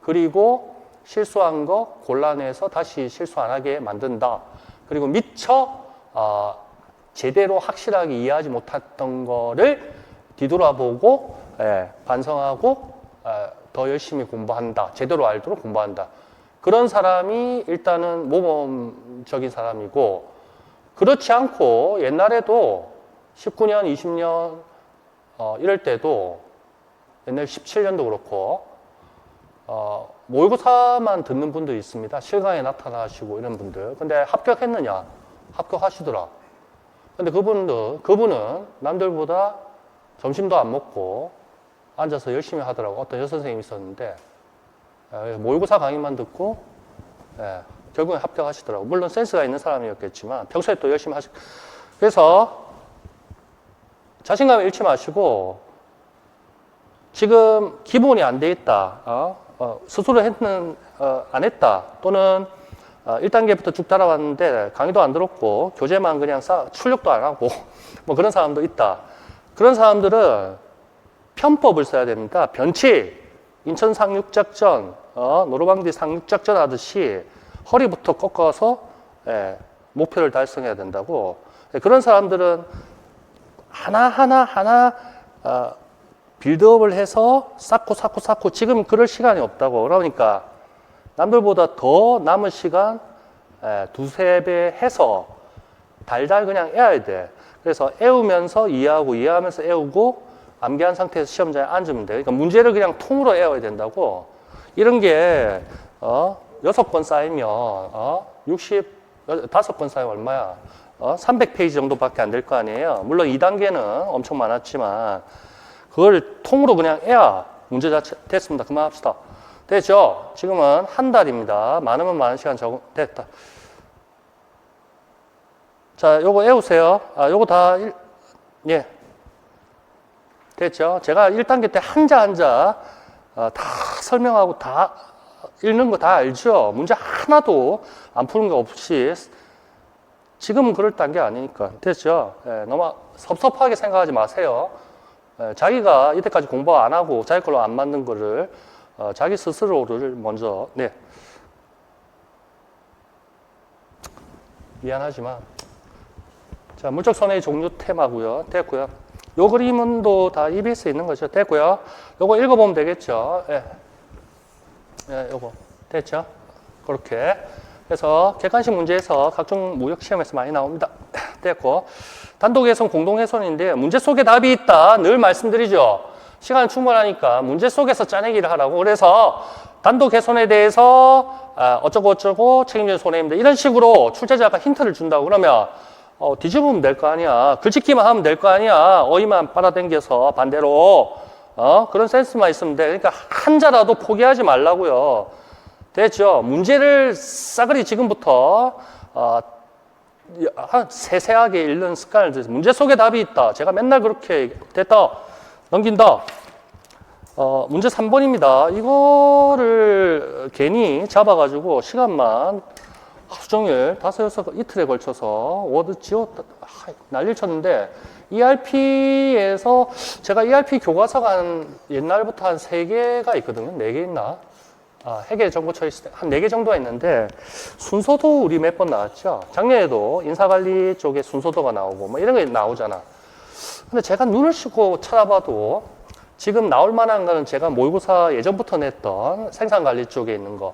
A: 그리고 실수한 거 골라내서 다시 실수 안 하게 만든다. 그리고 미처 제대로 확실하게 이해하지 못했던 거를 뒤돌아보고 반성하고 더 열심히 공부한다. 제대로 알도록 공부한다. 그런 사람이 일단은 모범적인 사람이고 그렇지 않고 옛날에도 19년, 20년 이럴 때도 옛날 17년도 그렇고 모의고사만 듣는 분도 있습니다. 실강에 나타나시고 이런 분들. 근데 합격했느냐? 합격하시더라. 근데 그분은 남들보다 점심도 안 먹고 앉아서 열심히 하더라고. 어떤 여선생님이 있었는데 모의고사 강의만 듣고 결국엔 합격하시더라고. 물론 센스가 있는 사람이었겠지만 평소에 또 열심히 하시고 그래서 자신감을 잃지 마시고 지금 기본이 안 돼 있다. 스스로 안 했다. 또는 1단계부터 쭉 따라왔는데 강의도 안 들었고 교재만 그냥 출력도 안 하고 뭐 그런 사람도 있다. 그런 사람들은 편법을 써야 됩니다. 변칙, 인천 상륙작전, 노르망디 상륙작전 하듯이 허리부터 꺾어서 목표를 달성해야 된다고. 그런 사람들은 하나 빌드업을 해서 쌓고 지금 그럴 시간이 없다고. 그러니까 남들보다 더 남은 시간 두세 배 해서 달달 그냥 애워야 돼. 그래서 애우면서 이해하면서 애우고 암기한 상태에서 시험장에 앉으면 돼. 그러니까 문제를 그냥 통으로 애워야 된다고. 이런 게 6번 쌓이면 65번 쌓이면 얼마야? 300페이지 정도밖에 안 될 거 아니에요. 물론 2단계는 엄청 많았지만 그걸 통으로 그냥 애야 문제 자체 됐습니다. 그만합시다. 됐죠? 지금은 한 달입니다. 많으면 많은 시간 됐다. 자, 요거 애우세요. 요거 다 됐죠? 제가 1단계 때 한자 다 설명하고 다 읽는 거 다 알죠? 문제 하나도 안 푸는 거 없이 지금은 그럴 단계 아니니까. 됐죠? 너무 섭섭하게 생각하지 마세요. 자기가 이때까지 공부 안 하고 자기 걸로 안 만든 거를 자기 스스로를 먼저 미안하지만 자, 물적 손해의 종류 테마고요. 됐고요. 요 그림은 또 다 EBS에 있는 거죠. 됐고요. 요거 읽어보면 되겠죠. 요거 됐죠? 그렇게. 그래서 객관식 문제에서 각종 무역 시험에서 많이 나옵니다. 됐고. 단독훼손, 공동훼손인데 문제 속에 답이 있다. 늘 말씀드리죠. 시간 충분하니까 문제 속에서 짜내기를 하라고. 그래서 단독훼손에 대해서 어쩌고 책임진 손해입니다. 이런 식으로 출제자가 힌트를 준다고 그러면 뒤집으면 될 거 아니야. 글짓기만 하면 될 거 아니야. 어휘만 빨아당겨서 반대로 그런 센스만 있으면 돼. 그러니까 한자라도 포기하지 말라고요. 됐죠? 문제를 싸그리 지금부터 세세하게 읽는 습관을 들여서 문제 속에 답이 있다. 제가 맨날 그렇게 됐다. 넘긴다. 문제 3번입니다. 이거를 괜히 잡아가지고 시간만 하루 종일 5, 6 이틀에 걸쳐서 워드 지웠다. 난리를 쳤는데 ERP에서 제가 ERP 교과서가 옛날부터 한 3개가 있거든요. 4개 있나? 회계 정보 처리스 한 4개 정도가 있는데 순서도 우리 몇 번 나왔죠. 작년에도 인사관리 쪽에 순서도가 나오고 뭐 이런 게 나오잖아. 근데 제가 눈을 씻고 찾아봐도 지금 나올 만한 거는 제가 모의고사 예전부터 냈던 생산관리 쪽에 있는 거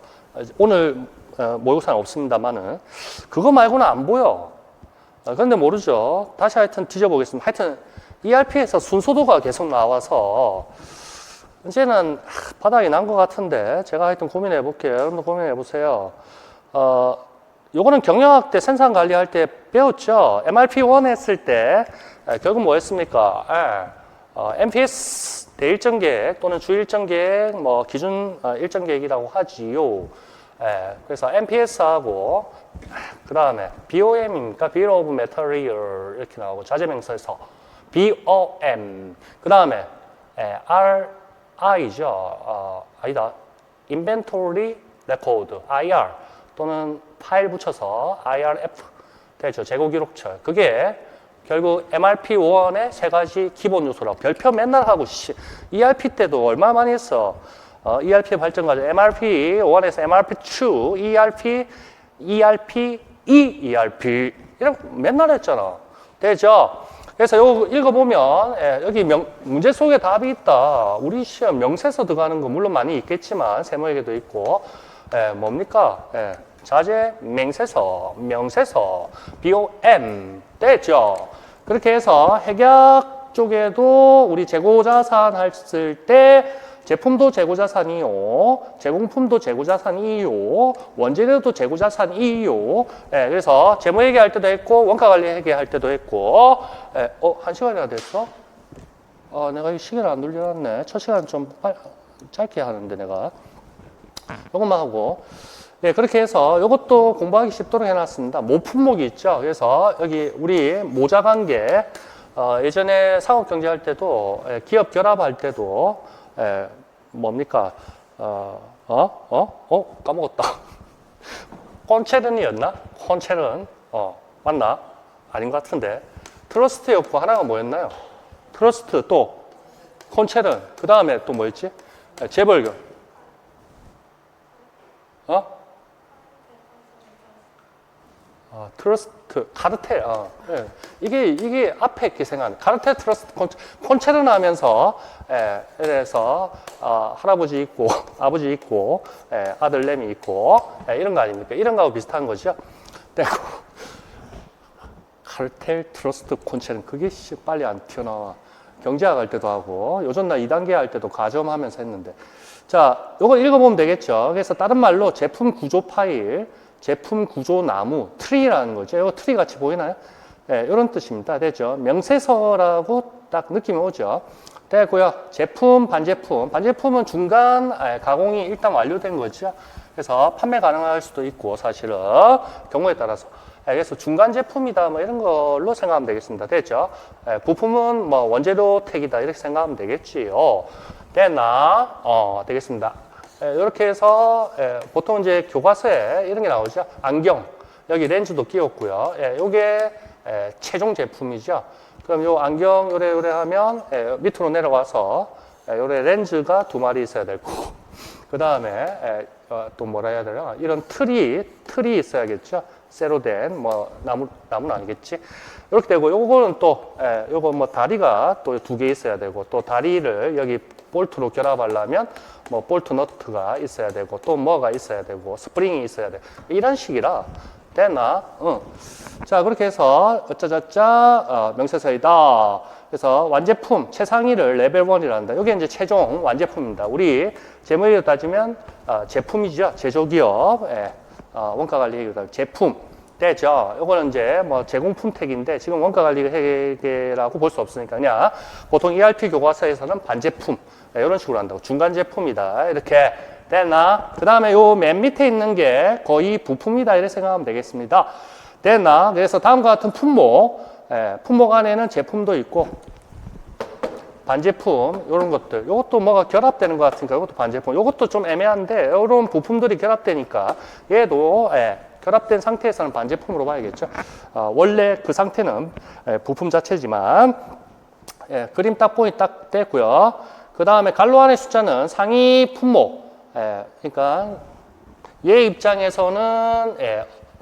A: 오늘 모의고사는 없습니다만은 그거 말고는 안 보여. 그런데 모르죠. 다시 하여튼 뒤져보겠습니다. 하여튼 ERP에서 순서도가 계속 나와서 이제는 바닥이 난 것 같은데 제가 하여튼 고민해 볼게요. 여러분도 고민해 보세요. 요거는 경영학 때 생산 관리할 때 배웠죠. MRP1 했을 때 결국 뭐였습니까? MPS 대일정 계획 또는 주일정 계획, 뭐 기준 일정 계획이라고 하지요. 그래서 MPS하고 그 다음에 BOM입니까? Bill of Material 이렇게 나오고 자재명사에서 BOM 그 다음에 RI죠. 아니다. Inventory Record IR 또는 파일 붙여서 IRF 되죠. 재고 기록처. 그게 결국 MRP1의 세 가지 기본 요소라고. 별표 맨날 하고 ERP 때도 얼마 많이 했어. ERP 발전 과정 MRP1에서 MRP2, ERP, ERP 이런 맨날 했잖아. 되죠? 그래서 요거 읽어보면 여기 문제 속에 답이 있다. 우리 시험 명세서 들어가는 거 물론 많이 있겠지만 세모에게도 있고 뭡니까? 자재, 명세서, BOM 됐죠? 그렇게 해서 핵약 쪽에도 우리 재고자산 했을 때 제품도 재고자산이요, 제공품도 재고자산이요, 원재료도 재고자산이요. 그래서 재무 회계할 때도 했고 원가관리 회계할 때도 했고. 1시간이나 됐어? 내가 이 시계를 안 돌려놨네. 첫 시간 좀 짧게 하는데 내가 이것만 하고. 그렇게 해서 이것도 공부하기 쉽도록 해놨습니다. 모품목이 있죠. 그래서 여기 우리 모자 관계, 예전에 상업경제 할 때도, 기업 결합할 때도, 뭡니까? 까먹었다. 콘체른이었나? 콘체른. 맞나? 아닌 것 같은데. 트러스트였고, 하나가 뭐였나요? 트러스트, 또, 콘체른. 그 다음에 또 뭐였지? 재벌금. 트러스트, 카르텔. 이게 앞에 이렇게 생각하는 카르텔, 트러스트, 콘체른 하면서, 그래서, 할아버지 있고, 아버지 있고, 아들내미 있고, 이런 거 아닙니까? 이런 거하고 비슷한 거죠. 카르텔, 트러스트, 콘체른. 그게 빨리 안 튀어나와. 경제학 할 때도 하고, 요즘 나 2단계 할 때도 가점하면서 했는데. 자, 요거 읽어보면 되겠죠. 그래서 다른 말로 제품 구조 파일, 제품 구조 나무, 트리라는 거죠. 이거 트리 같이 보이나요? 이런 뜻입니다. 되죠? 명세서라고 딱 느낌이 오죠. 되고요. 제품, 반제품. 반제품은 중간 가공이 일단 완료된 거죠. 그래서 판매 가능할 수도 있고, 사실은 경우에 따라서. 그래서 중간 제품이다, 뭐 이런 걸로 생각하면 되겠습니다. 됐죠? 부품은 뭐 원재료 택이다, 이렇게 생각하면 되겠지요. 됐나? 되겠습니다. 이렇게 해서 보통 이제 교과서에 이런 게 나오죠. 안경, 여기 렌즈도 끼웠고요. 요게 최종 제품이죠. 그럼 요 안경 요래 하면 밑으로 내려와서 요래 렌즈가 2마리 있어야 되고, 그 다음에 또 뭐라 해야 되나? 이런 틀이 있어야겠죠. 쇠로 된 뭐 나무는 아니겠지. 이렇게 되고, 요거는 또 요거 뭐 다리가 또 2개 있어야 되고, 또 다리를 여기 볼트로 결합하려면 뭐 볼트 너트가 있어야 되고, 또 뭐가 있어야 되고, 스프링이 있어야 돼. 이런 식이라 됐나? 자, 그렇게 해서 어쩌저쩌 명세서이다. 그래서 완제품 최상위를 레벨 1이란다. 이게 이제 최종 완제품입니다. 우리 재무회계로 따지면 제품이죠. 제조기업 원가관리 제품 되죠. 이거는 이제 뭐 제공품 택인데 지금 원가관리 회계라고 볼 수 없으니까 그냥 보통 ERP 교과서에서는 반제품 이런 식으로 한다고. 중간 제품이다. 이렇게 됐나? 그 다음에 요 맨 밑에 있는 게 거의 부품이다. 이렇게 생각하면 되겠습니다. 됐나? 그래서 다음과 같은 품목, 품목 안에는 제품도 있고 반제품 이런 것들, 이것도 뭐가 결합되는 것 같으니까 이것도 반제품, 이것도 좀 애매한데 이런 부품들이 결합되니까 얘도 결합된 상태에서는 반제품으로 봐야겠죠. 원래 그 상태는 부품 자체지만 그림 딱 보니 딱 됐고요. 그 다음에 갈로 안의 숫자는 상위 품목, 그러니까 얘 입장에서는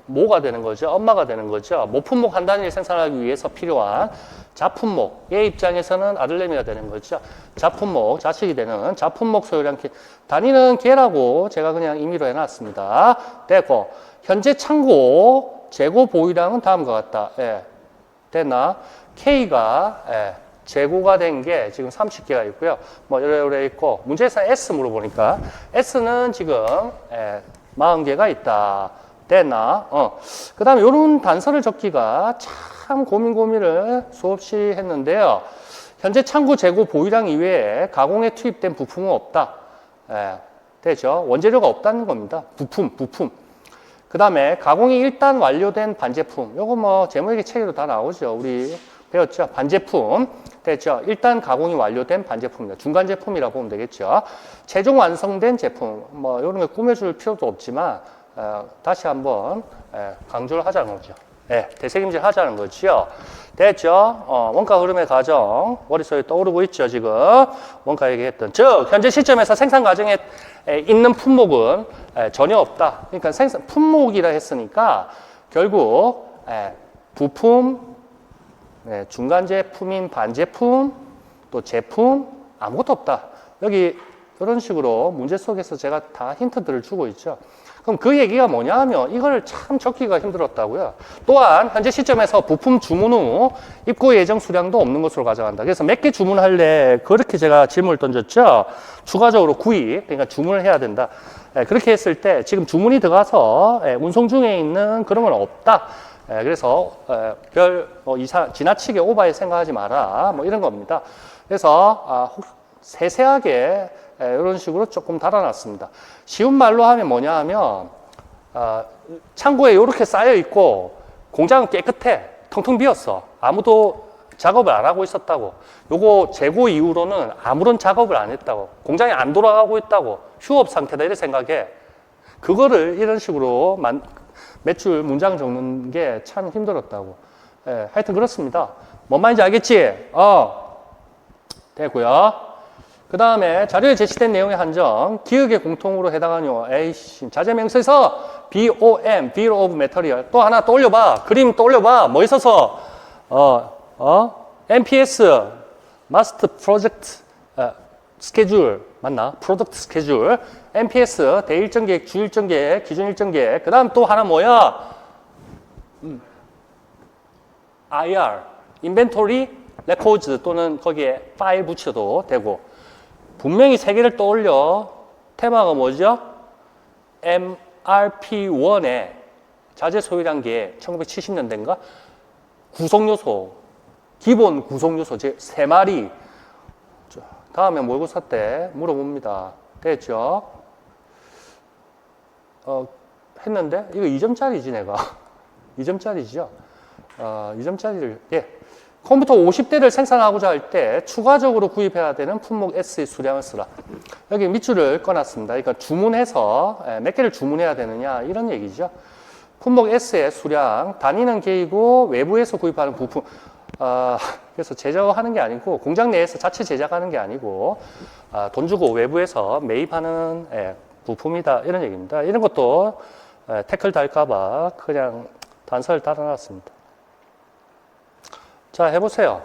A: 모가 되는 거죠. 엄마가 되는 거죠. 모품목 한 단위를 생산하기 위해서 필요한 자품목. 얘 입장에서는 아들내미가 되는 거죠. 자품목, 자식이 되는 자품목 소요량 단위는 개라고 제가 그냥 임의로 해놨습니다. 됐고, 현재 창고 재고 보유량은 다음과 같다. 됐나? K가 재고가 된 게 지금 30개가 있고요. 뭐 요래 있고, 문제에서 S 물어보니까 S는 지금 40개가 있다. 됐나? 그 다음에 이런 단서를 적기가 참 고민을 수없이 했는데요. 현재 창고 재고 보유량 이외에 가공에 투입된 부품은 없다. 예, 되죠? 원재료가 없다는 겁니다. 부품. 그 다음에 가공이 일단 완료된 반제품. 요거 뭐 재무회계 체계로 다 나오죠. 우리 배웠죠? 반제품. 됐죠? 일단 가공이 완료된 반제품입니다. 중간 제품이라고 보면 되겠죠. 최종 완성된 제품. 뭐 이런 거 꾸며줄 필요도 없지만 다시 한번 강조를 하자는 거죠. 되새김질 하자는 거죠. 됐죠? 원가 흐름의 과정 머릿속에 떠오르고 있죠. 지금 원가 얘기했던 즉 현재 시점에서 생산 과정에 있는 품목은 전혀 없다. 그러니까 품목이라 했으니까 결국 부품, 중간 제품인 반제품, 또 제품 아무것도 없다. 여기 이런 식으로 문제 속에서 제가 다 힌트들을 주고 있죠. 그럼 그 얘기가 뭐냐 하면 이걸 참 적기가 힘들었다고요. 또한 현재 시점에서 부품 주문 후 입고 예정 수량도 없는 것으로 가져간다. 그래서 몇 개 주문할래? 그렇게 제가 질문을 던졌죠. 추가적으로 구입, 그러니까 주문을 해야 된다. 그렇게 했을 때 지금 주문이 들어가서 운송 중에 있는 그런 건 없다. 그래서 지나치게 오버해 생각하지 마라. 뭐 이런 겁니다. 그래서 세세하게 이런 식으로 조금 달아놨습니다. 쉬운 말로 하면 뭐냐 하면 창고에 이렇게 쌓여 있고 공장은 깨끗해. 텅텅 비었어. 아무도 작업을 안 하고 있었다고. 요거 재고 이후로는 아무런 작업을 안 했다고. 공장이 안 돌아가고 있다고. 휴업 상태다 이렇게 생각해. 그거를 이런 식으로 매출 문장 적는 게 참 힘들었다고. 하여튼 그렇습니다. 뭔 말인지 알겠지? 되고요. 그 다음에 자료에 제시된 내용의 한정, 기억의 공통으로 해당하는 용어. 에이씨, 자재명세서 BOM, Bill of Material. 또 하나 떠올려봐. 그림 떠올려봐. 뭐 있어서? MPS, Must Project Schedule. 맞나? Product Schedule. MPS, 대일정 계획, 주일정 계획, 기준 일정 계획. 그 다음 또 하나 뭐야? IR, Inventory Records 또는 거기에 파일 붙여도 되고. 분명히 세 개를 떠올려. 테마가 뭐죠? MRP1의 자재 소유량 계획 1970년대인가? 구성요소, 기본 구성요소 제 3마리. 다음에 모의고사 때 물어봅니다. 됐죠? 했는데 이거 2점짜리지 내가. 2점짜리죠? 2점짜리를 컴퓨터 50대를 생산하고자 할 때 추가적으로 구입해야 되는 품목 S의 수량을 쓰라. 여기 밑줄을 꺼놨습니다. 그러니까 주문해서 몇 개를 주문해야 되느냐 이런 얘기죠. 품목 S의 수량, 단위는 개이고 외부에서 구입하는 부품. 그래서 제작하는 게 아니고 공장 내에서 자체 제작하는 게 아니고 돈 주고 외부에서 매입하는 부품이다 이런 얘기입니다. 이런 것도 태클 달까봐 그냥 단서를 달아놨습니다. 자, 해보세요.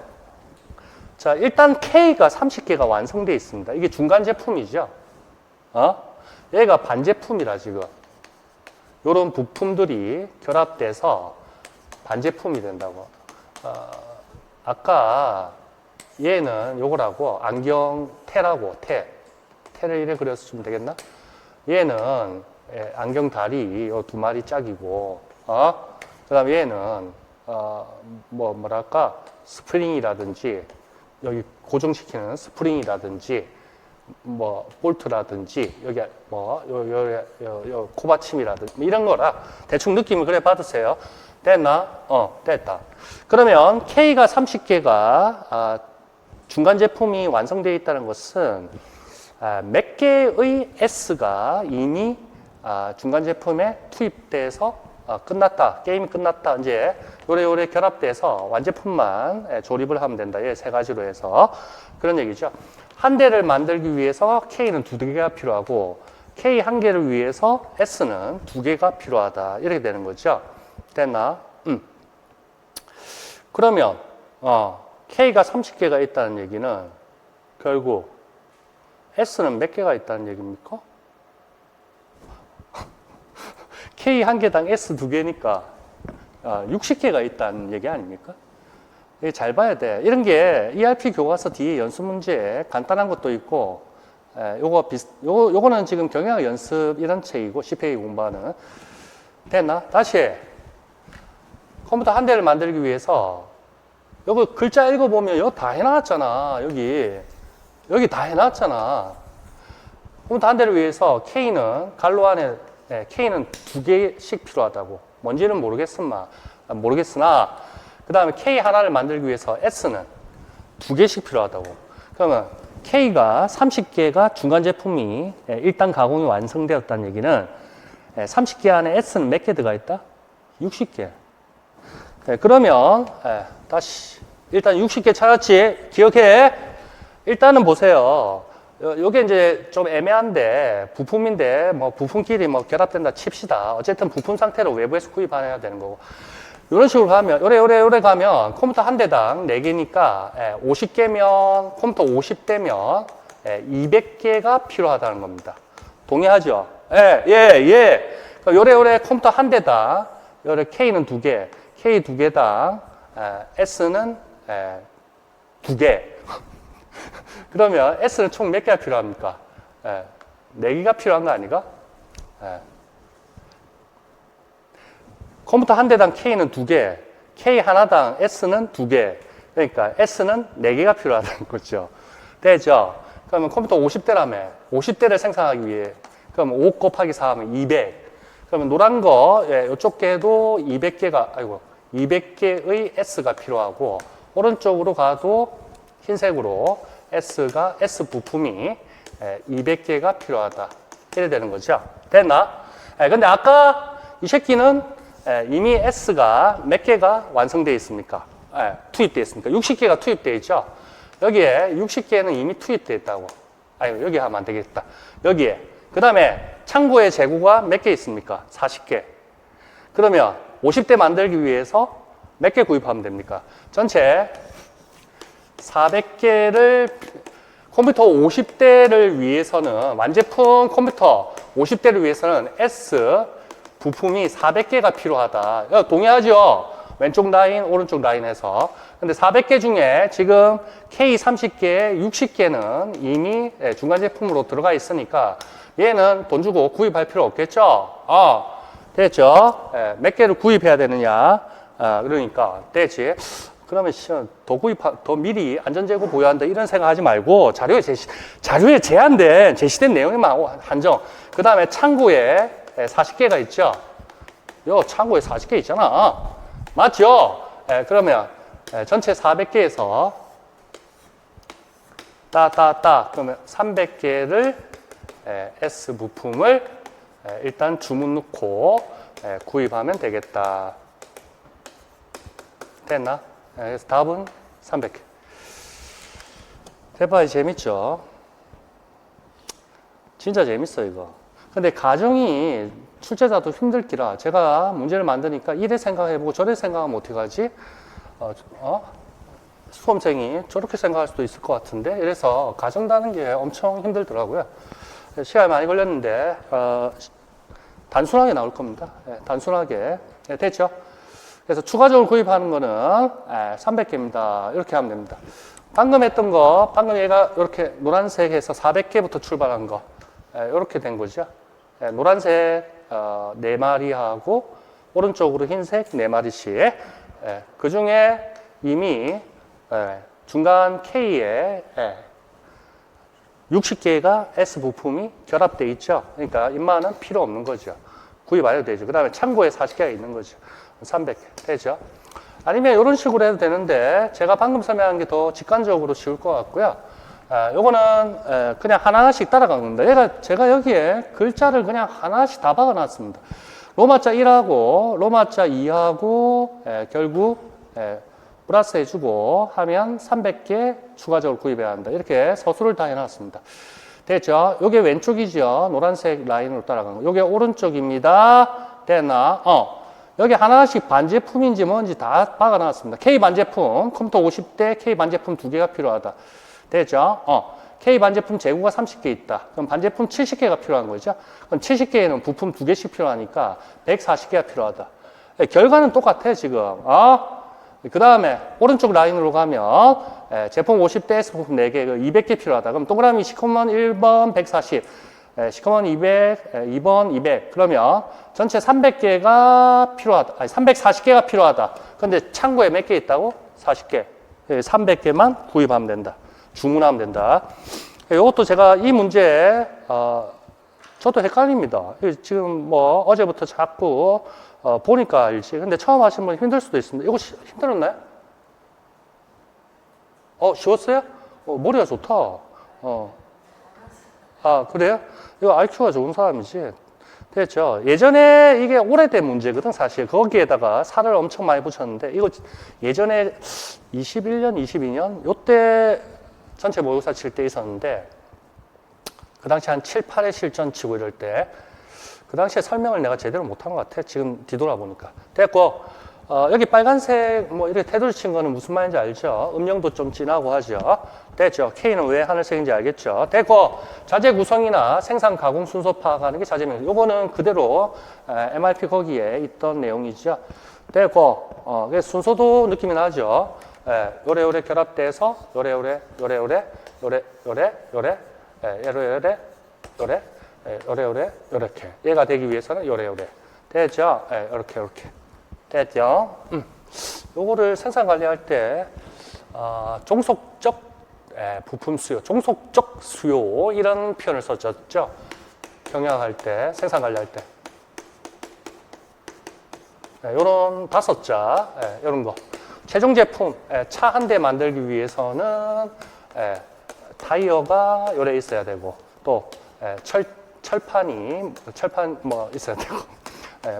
A: 자, 일단 K가 30개가 완성되어 있습니다. 이게 중간 제품이죠. 얘가 반제품이라 지금. 요런 부품들이 결합돼서 반제품이 된다고. 아까 얘는 요거라고 안경 태라고 태를 이래 그렸으면 되겠나? 얘는 안경 다리 요 2마리 짝이고, 그 다음에 얘는 뭐랄까 스프링이라든지 여기 고정시키는 스프링이라든지 뭐 볼트라든지 여기 요 코받침이라든지 이런 거라 대충 느낌을 그래 받으세요. 됐나? 됐다. 그러면 K가 30개가 중간 제품이 완성되어 있다는 것은 몇 개의 S가 이미 중간 제품에 투입돼서 끝났다. 게임이 끝났다. 이제 요래 결합돼서 완제품만 조립을 하면 된다. 이 세 가지로 해서 그런 얘기죠. 한 대를 만들기 위해서 K는 2개가 필요하고 K 한 개를 위해서 S는 2개가 필요하다. 이렇게 되는 거죠. 됐나? 그러면 K가 30개가 있다는 얘기는 결국 S는 몇 개가 있다는 얘기입니까? K 한 개당 S 2개니까 60개가 있다는 얘기 아닙니까? 이게 잘 봐야 돼. 이런 게 ERP 교과서 뒤에 연습 문제 간단한 것도 있고, 요거는 지금 경영학 연습 이런 책이고, CPA 공부하는. 됐나? 다시. 컴퓨터 한 대를 만들기 위해서 여기 글자 읽어보면 여기 다 해놨잖아. 여기 다 해놨잖아. 컴퓨터 한 대를 위해서 K는 갈로 안에 K는 2개씩 필요하다고. 뭔지는 모르겠으나 그 다음에 K 하나를 만들기 위해서 S는 2개씩 필요하다고. 그러면 K가 30개가 중간 제품이 1단 가공이 완성되었다는 얘기는 30개 안에 S는 몇 개 들어가 있다? 60개. 그러면 다시 일단 60개 찾았지? 기억해. 일단은 보세요. 요게 이제 좀 애매한데 부품인데 뭐 부품끼리 뭐 결합된다 칩시다. 어쨌든 부품 상태로 외부에서 구입해야 되는 거고. 이런 식으로 가면 요래 가면 컴퓨터 한 대당 4개니까 50개면 컴퓨터 50대면 200개가 필요하다는 겁니다. 동의하죠? 예. 요래 컴퓨터 한 대당 요래 K는 2개, K 2개당 S는 2개. 그러면 S는 총 몇 개가 필요합니까? 4개가 필요한 거 아닌가? 컴퓨터 한 대당 K는 2개, K 하나당 S는 2개. 그러니까 S는 4개가 필요하다는 거죠. 되죠? 그러면 컴퓨터 50대라며. 50대를 생산하기 위해. 그러면 5 곱하기 4 하면 200. 그러면 노란 거, 이쪽 개도 200개의 S가 필요하고, 오른쪽으로 가도 흰색으로 S 부품이 200개가 필요하다. 이래 되는 거죠. 됐나? 근데 아까 이 새끼는 이미 S가 몇 개가 완성되어 있습니까? 투입되어 있습니까? 60개가 투입되어 있죠? 여기에 60개는 이미 투입되어 있다고. 아니, 여기 하면 안 되겠다. 여기에. 그 다음에 창고에 재고가 몇 개 있습니까? 40개. 그러면 50대 만들기 위해서 몇 개 구입하면 됩니까? 전체 400개를 컴퓨터 50대를 위해서는 완제품 컴퓨터 50대를 위해서는 S 부품이 400개가 필요하다. 동의하죠? 왼쪽 라인, 오른쪽 라인에서. 근데 400개 중에 지금 K 30개, 60개는 이미 중간 제품으로 들어가 있으니까 얘는 돈 주고 구입할 필요 없겠죠? 됐죠? 몇 개를 구입해야 되느냐? 그러니까 되지. 그러면 더 미리 안전재고 보유한다 이런 생각하지 말고 자료에 제한된 제시된 내용에만 한정. 그 다음에 창고에 40개가 있죠. 요 창고에 40개 있잖아. 맞죠? 그러면 전체 400개에서 그러면 300개를 S 부품을 일단 주문 넣고 구입하면 되겠다. 됐나? 그래서 답은 300개. 대파이 재밌죠? 진짜 재밌어 이거. 근데 가정이 출제자도 힘들기라 제가 문제를 만드니까 이래 생각해보고 저래 생각하면 어떻게 하지? 수험생이 저렇게 생각할 수도 있을 것 같은데 이래서 가정 다는 게 엄청 힘들더라고요. 시간이 많이 걸렸는데 단순하게 나올 겁니다. 단순하게. 됐죠? 그래서 추가적으로 구입하는 거는 300개입니다. 이렇게 하면 됩니다. 방금 했던 거, 방금 얘가 이렇게 노란색에서 400개부터 출발한 거 이렇게 된 거죠. 노란색 4마리하고 오른쪽으로 흰색 4마리씩 그 중에 이미 중간 K에 60개가 S 부품이 결합되어 있죠. 그러니까 인마는 필요 없는 거죠. 구입 안 해도 되죠. 그 다음에 창고에 40개가 있는 거죠. 300개 되죠. 아니면 이런 식으로 해도 되는데 제가 방금 설명한 게 더 직관적으로 쉬울 것 같고요. 요거는 그냥 하나하나씩 따라간 겁니다. 제가 여기에 글자를 그냥 하나씩 다 박아놨습니다. 로마자 1하고 로마자 2하고 결국 플러스 해주고 하면 300개 추가적으로 구입해야 한다. 이렇게 서술을 다 해놨습니다. 됐죠? 요게 왼쪽이죠. 노란색 라인으로 따라간 거. 요게 오른쪽입니다. 됐나? 여기 하나씩 반제품인지 뭔지 다 박아놨습니다. K 반제품, 컴퓨터 50대 K 반제품 2개가 필요하다. 됐죠? K 반제품 재고가 30개 있다. 그럼 반제품 70개가 필요한 거죠? 그럼 70개에는 부품 2개씩 필요하니까 140개가 필요하다. 결과는 똑같아, 지금. 그 다음에 오른쪽 라인으로 가면 제품 50대 S 부품 4개, 200개 필요하다. 그럼 동그라미 시커먼 1번 140. 시커먼 200, 2번 200. 그러면 전체 300개가 필요하다. 아니, 340개가 필요하다. 근데 창고에 몇 개 있다고? 40개. 300개만 구입하면 된다. 주문하면 된다. 이것도 제가 이 문제, 저도 헷갈립니다. 지금 뭐 어제부터 자꾸 보니까 알지. 근데 처음 하시는 분 힘들 수도 있습니다. 이거 힘들었나요? 쉬웠어요? 머리가 좋다. 그래요? 이거 IQ가 좋은 사람이지. 됐죠? 예전에 이게 오래된 문제거든, 사실. 거기에다가 살을 엄청 많이 붙였는데, 이거 예전에 21년, 22년? 요때 전체 모의고사 칠 때 있었는데, 그 당시 한 7, 8회 실전 치고 이럴 때, 그 당시에 설명을 내가 제대로 못한 것 같아. 지금 뒤돌아보니까. 됐고, 여기 빨간색 뭐 이렇게 테두리 친 거는 무슨 말인지 알죠? 음영도 좀 진하고 하죠. 됐죠? K는 왜 하늘색인지 알겠죠? 됐고, 자재 구성이나 생산 가공 순서 파악하는 게 자재명. 요거는 그대로 MRP 거기에 있던 내용이죠. 됐고, 순서도 느낌이 나죠? 요래 결합돼서 요래 요렇게 얘가 되기 위해서는 요래 됐죠? 요렇게 됐죠? 요거를 생산 관리할 때 종속적 부품 수요, 종속적 수요 이런 표현을 썼죠. 경영할 때, 생산 관리할 때. 요런 5자, 요런 거. 최종 제품, 차 한 대 만들기 위해서는 타이어가 요래 있어야 되고, 또 철판 뭐 있어야 되고,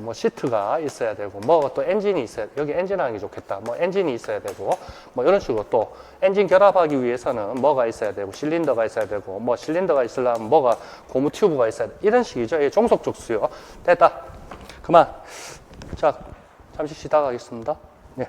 A: 뭐 시트가 있어야 되고, 뭐 또 엔진이 있어야 돼. 여기 엔진 하는 게 좋겠다. 뭐 엔진이 있어야 되고, 뭐 이런 식으로 또 엔진 결합하기 위해서는 뭐가 있어야 되고, 실린더가 있어야 되고, 뭐 실린더가 있으려면 뭐가 고무 튜브가 있어야 돼. 이런 식이죠. 종속적 수요. 됐다. 그만. 자, 잠시 쉬다 가겠습니다. 네.